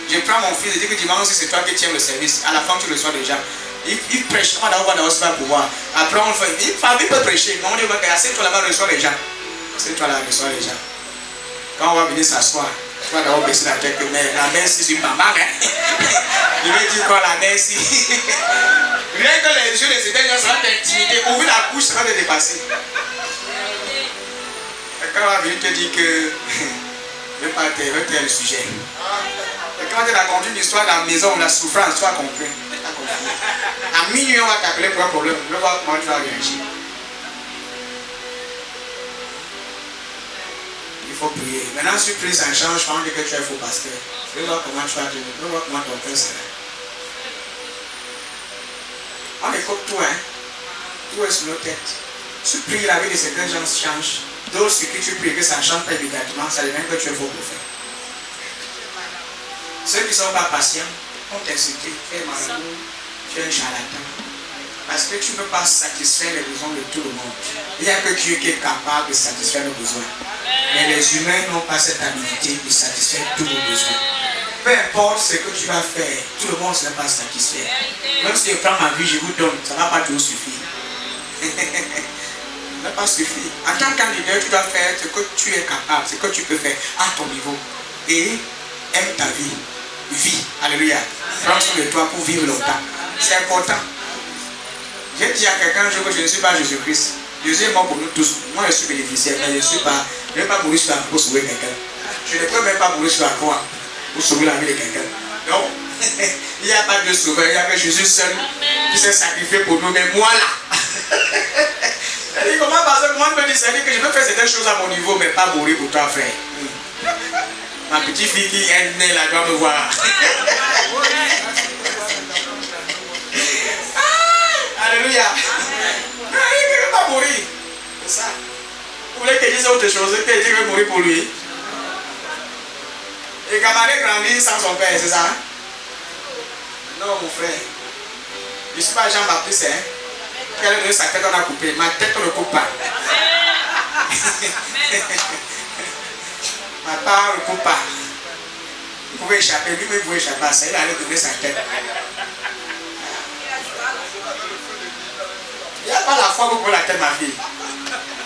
je prends mon fils et dis que dimanche, c'est toi qui tiens le service. À la fin, tu le reçois déjà. Il prêche, on va d'abord pas pouvoir. Après, on fait, il peut prêcher, mais on dit, assieds-toi là-bas, reçois les gens. Assieds-toi là, reçois les gens. Quand on va venir s'asseoir, tu vas d'abord baisser la tête, mais la main, c'est une maman, Je vais dire quoi, la main, si. Rien que les yeux des états, ça va t'intimider. Ouvrir la bouche, ça va te dépasser. Et quand on va venir te dire que. Je ne vais pas te le sujet. Et quand tu racontes une histoire de la maison, la souffrance, tu as compris. À minuit, on va t'appeler pour un problème. Je vais voir comment tu vas réagir. Il faut prier. Maintenant, si tu pries, ça change. Je pense que tu es faux pasteur. Je vais voir comment tu vas te. Je vais voir comment ton cœur sera. On écoute tout, Tout est sur nos têtes. Tu pries, la vie de certains gens change. D'autres sur qui tu pries que ça ne change pas immédiatement, ça devient que tu es faux prophète. Ceux qui ne sont pas patients ont insulté, tu es malheureux, tu es un charlatan. Parce que tu ne peux pas satisfaire les besoins de tout le monde. Il n'y a que Dieu qui est capable de satisfaire nos besoins. Mais les humains n'ont pas cette habilité de satisfaire tous nos besoins. Peu importe ce que tu vas faire, tout le monde ne sera pas satisfait. Même si je prends ma vie, je vous donne, ça ne va pas toujours suffire. Ça ne va pas suffire. En tant que leader, tu dois faire ce que tu es capable, ce que tu peux faire à ton niveau. Et aime ta vie. Vis. Alléluia. Prends soin de toi pour vivre longtemps. C'est important. J'ai dit à quelqu'un que je ne suis pas Jésus-Christ. Jésus est mort pour nous tous. Moi, je suis bénéficiaire, mais je ne vais pas mourir sur la pour sauver quelqu'un. Je ne peux même pas mourir sur la croix pour sauver la vie de quelqu'un. Non. Il n'y a pas de sauveur, il n'y a que Jésus seul qui s'est sacrifié pour nous. Mais moi là, elle dit comment parce que moi je me dis que je peux faire certaines choses à mon niveau, mais pas mourir pour toi, frère. Ma petite fille qui est née là doit me voir. Alléluia. Il ne peut pas mourir. C'est ça. Vous voulez que je dise autre chose, que Dieu veut mourir pour lui. Et Gamaré grandit sans son père, c'est ça? Non, mon frère. Je ne suis pas Jean-Baptiste, hein? Quelle est sa tête, on a coupé. Ma tête, on ne coupe pas. Ma part, on ne coupe pas. Vous pouvez échapper, lui-même, vous pouvez échapper à ça. Il allait donner sa tête. Il n'y a pas la foi pour la tête, ma fille.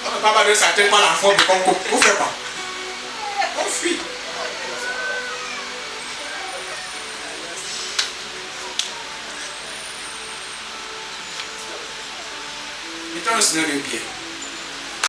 On ne peut pas donner sa tête par la foi pour qu'on coupe. Vous faites quoi? On fuit. Mettons le Seigneur de pied.